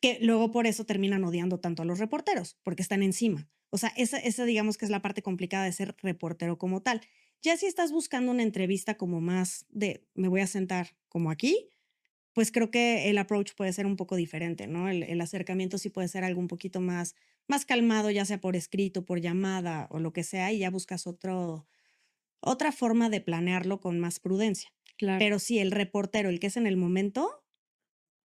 Que luego por eso terminan odiando tanto a los reporteros, porque están encima. O sea, esa digamos que es la parte complicada de ser reportero como tal. Ya si estás buscando una entrevista como más de me voy a sentar como aquí, pues creo que el approach puede ser un poco diferente, ¿no? El acercamiento sí puede ser algo un poquito más calmado, ya sea por escrito, por llamada o lo que sea, y ya buscas otra forma de planearlo con más prudencia. Claro. Pero sí, el reportero, el que es en el momento,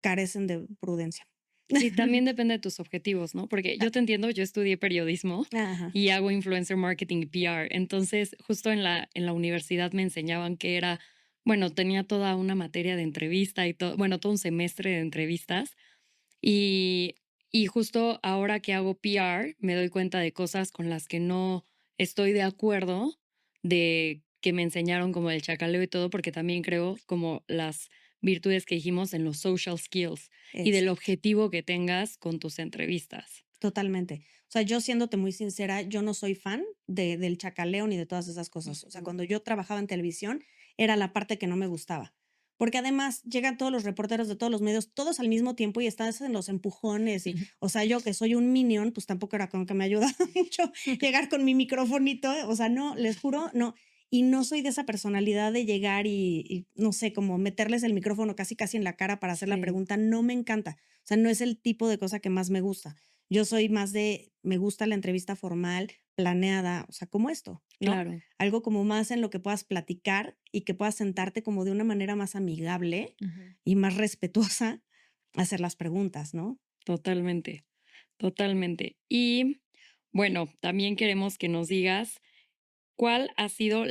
carecen de prudencia. Sí, también depende de tus objetivos, ¿no? Porque yo te entiendo, yo estudié periodismo Ajá. y hago influencer marketing y PR. Entonces, justo en la universidad me enseñaban que era, bueno, tenía toda una materia de entrevista y todo, bueno, todo un semestre de entrevistas. Y, y justo ahora que hago PR, me doy cuenta de cosas con las que no estoy de acuerdo, de que me enseñaron como el chacaleo y todo, porque también creo como las virtudes que dijimos en los social skills y del Exacto, objetivo que tengas con tus entrevistas. totalmente. O sea, yo siéndote muy sincera, yo no soy fan del chacaleo ni de todas esas cosas. O sea, cuando yo trabajaba en televisión, era la parte que no me gustaba. Porque además llegan todos los reporteros de todos los medios, todos al mismo tiempo y estás en los empujones. Y, o sea, yo que soy un minion, pues tampoco era como que me ayuda mucho llegar con mi microfonito. O sea, no, les juro, no. Y no soy de esa personalidad de llegar y no sé, como meterles el micrófono casi casi en la cara para hacer la Sí, pregunta. No me encanta. O sea, no es el tipo de cosa que más me gusta. Yo soy más de, me gusta la entrevista formal, planeada, o sea, como esto, ¿no? claro, Algo como más en lo que puedas platicar y que puedas sentarte como de una manera más amigable Ujú. y más respetuosa a hacer las preguntas, ¿no? totalmente, totalmente. Y bueno, también queremos que nos digas cuál ha sido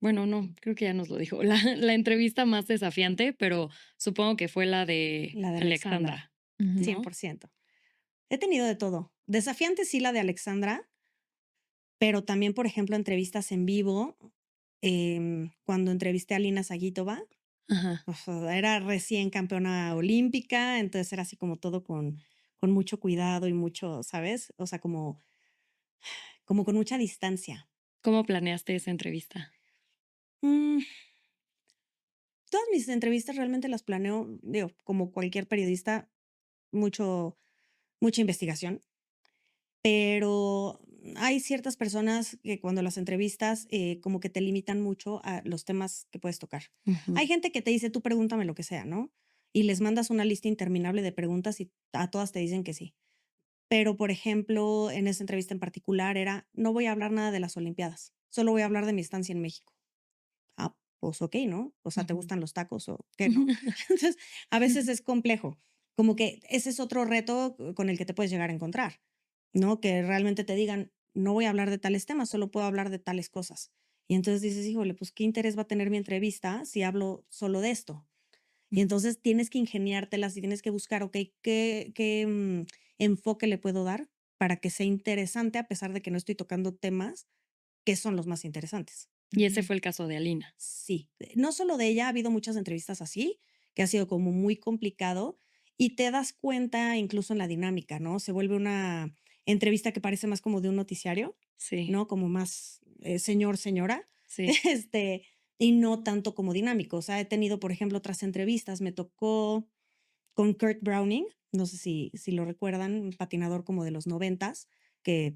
bueno, no, creo que ya nos lo dijo, la entrevista más desafiante, pero supongo que fue la de La de Alexandra, Alexandra, Ujú. 100%. He tenido de todo. Desafiante sí la de Alexandra, pero también, por ejemplo, entrevistas en vivo. Cuando entrevisté a Lina Saguitova, Ajá. o sea, era recién campeona olímpica, entonces era así como todo con mucho cuidado y mucho, ¿sabes? O sea, como con mucha distancia. ¿Cómo planeaste esa entrevista? Mm, todas mis entrevistas realmente las planeo, digo, como cualquier periodista, mucho, mucha investigación, pero hay ciertas personas que cuando las entrevistas como que te limitan mucho a los temas que puedes tocar. Ujú. Hay gente que te dice, tú pregúntame lo que sea, ¿no? Y les mandas una lista interminable de preguntas y a todas te dicen que sí. Pero, por ejemplo, en esa entrevista en particular era, no voy a hablar nada de las Olimpiadas, solo voy a hablar de mi estancia en México. Ah, pues okey, ¿no? O sea, ¿te Ujú. gustan los tacos o qué, no? Entonces, a veces es complejo, como que ese es otro reto con el que te puedes llegar a encontrar, ¿no? Que realmente te digan: "No voy a hablar de tales temas, solo puedo hablar de tales cosas". Y entonces dices: "Híjole, pues, ¿qué interés va a tener mi entrevista si hablo solo de esto?". Y entonces tienes que ingeniártelas y tienes que buscar, okey, ¿qué enfoque le puedo dar para que sea interesante a pesar de que no estoy tocando temas que son los más interesantes? Y ese Ujú. fue el caso de Alina. Sí, no solo de ella, ha habido muchas entrevistas así, que ha sido como muy complicado y te das cuenta incluso en la dinámica, ¿no? Se vuelve una entrevista que parece más como de un noticiario, Sí, ¿no? Como más señor, señora. sí. Este, y no tanto como dinámico. O sea, he tenido, por ejemplo, otras entrevistas. Me tocó con Kurt Browning, no sé si lo recuerdan, un patinador como de los 90s, que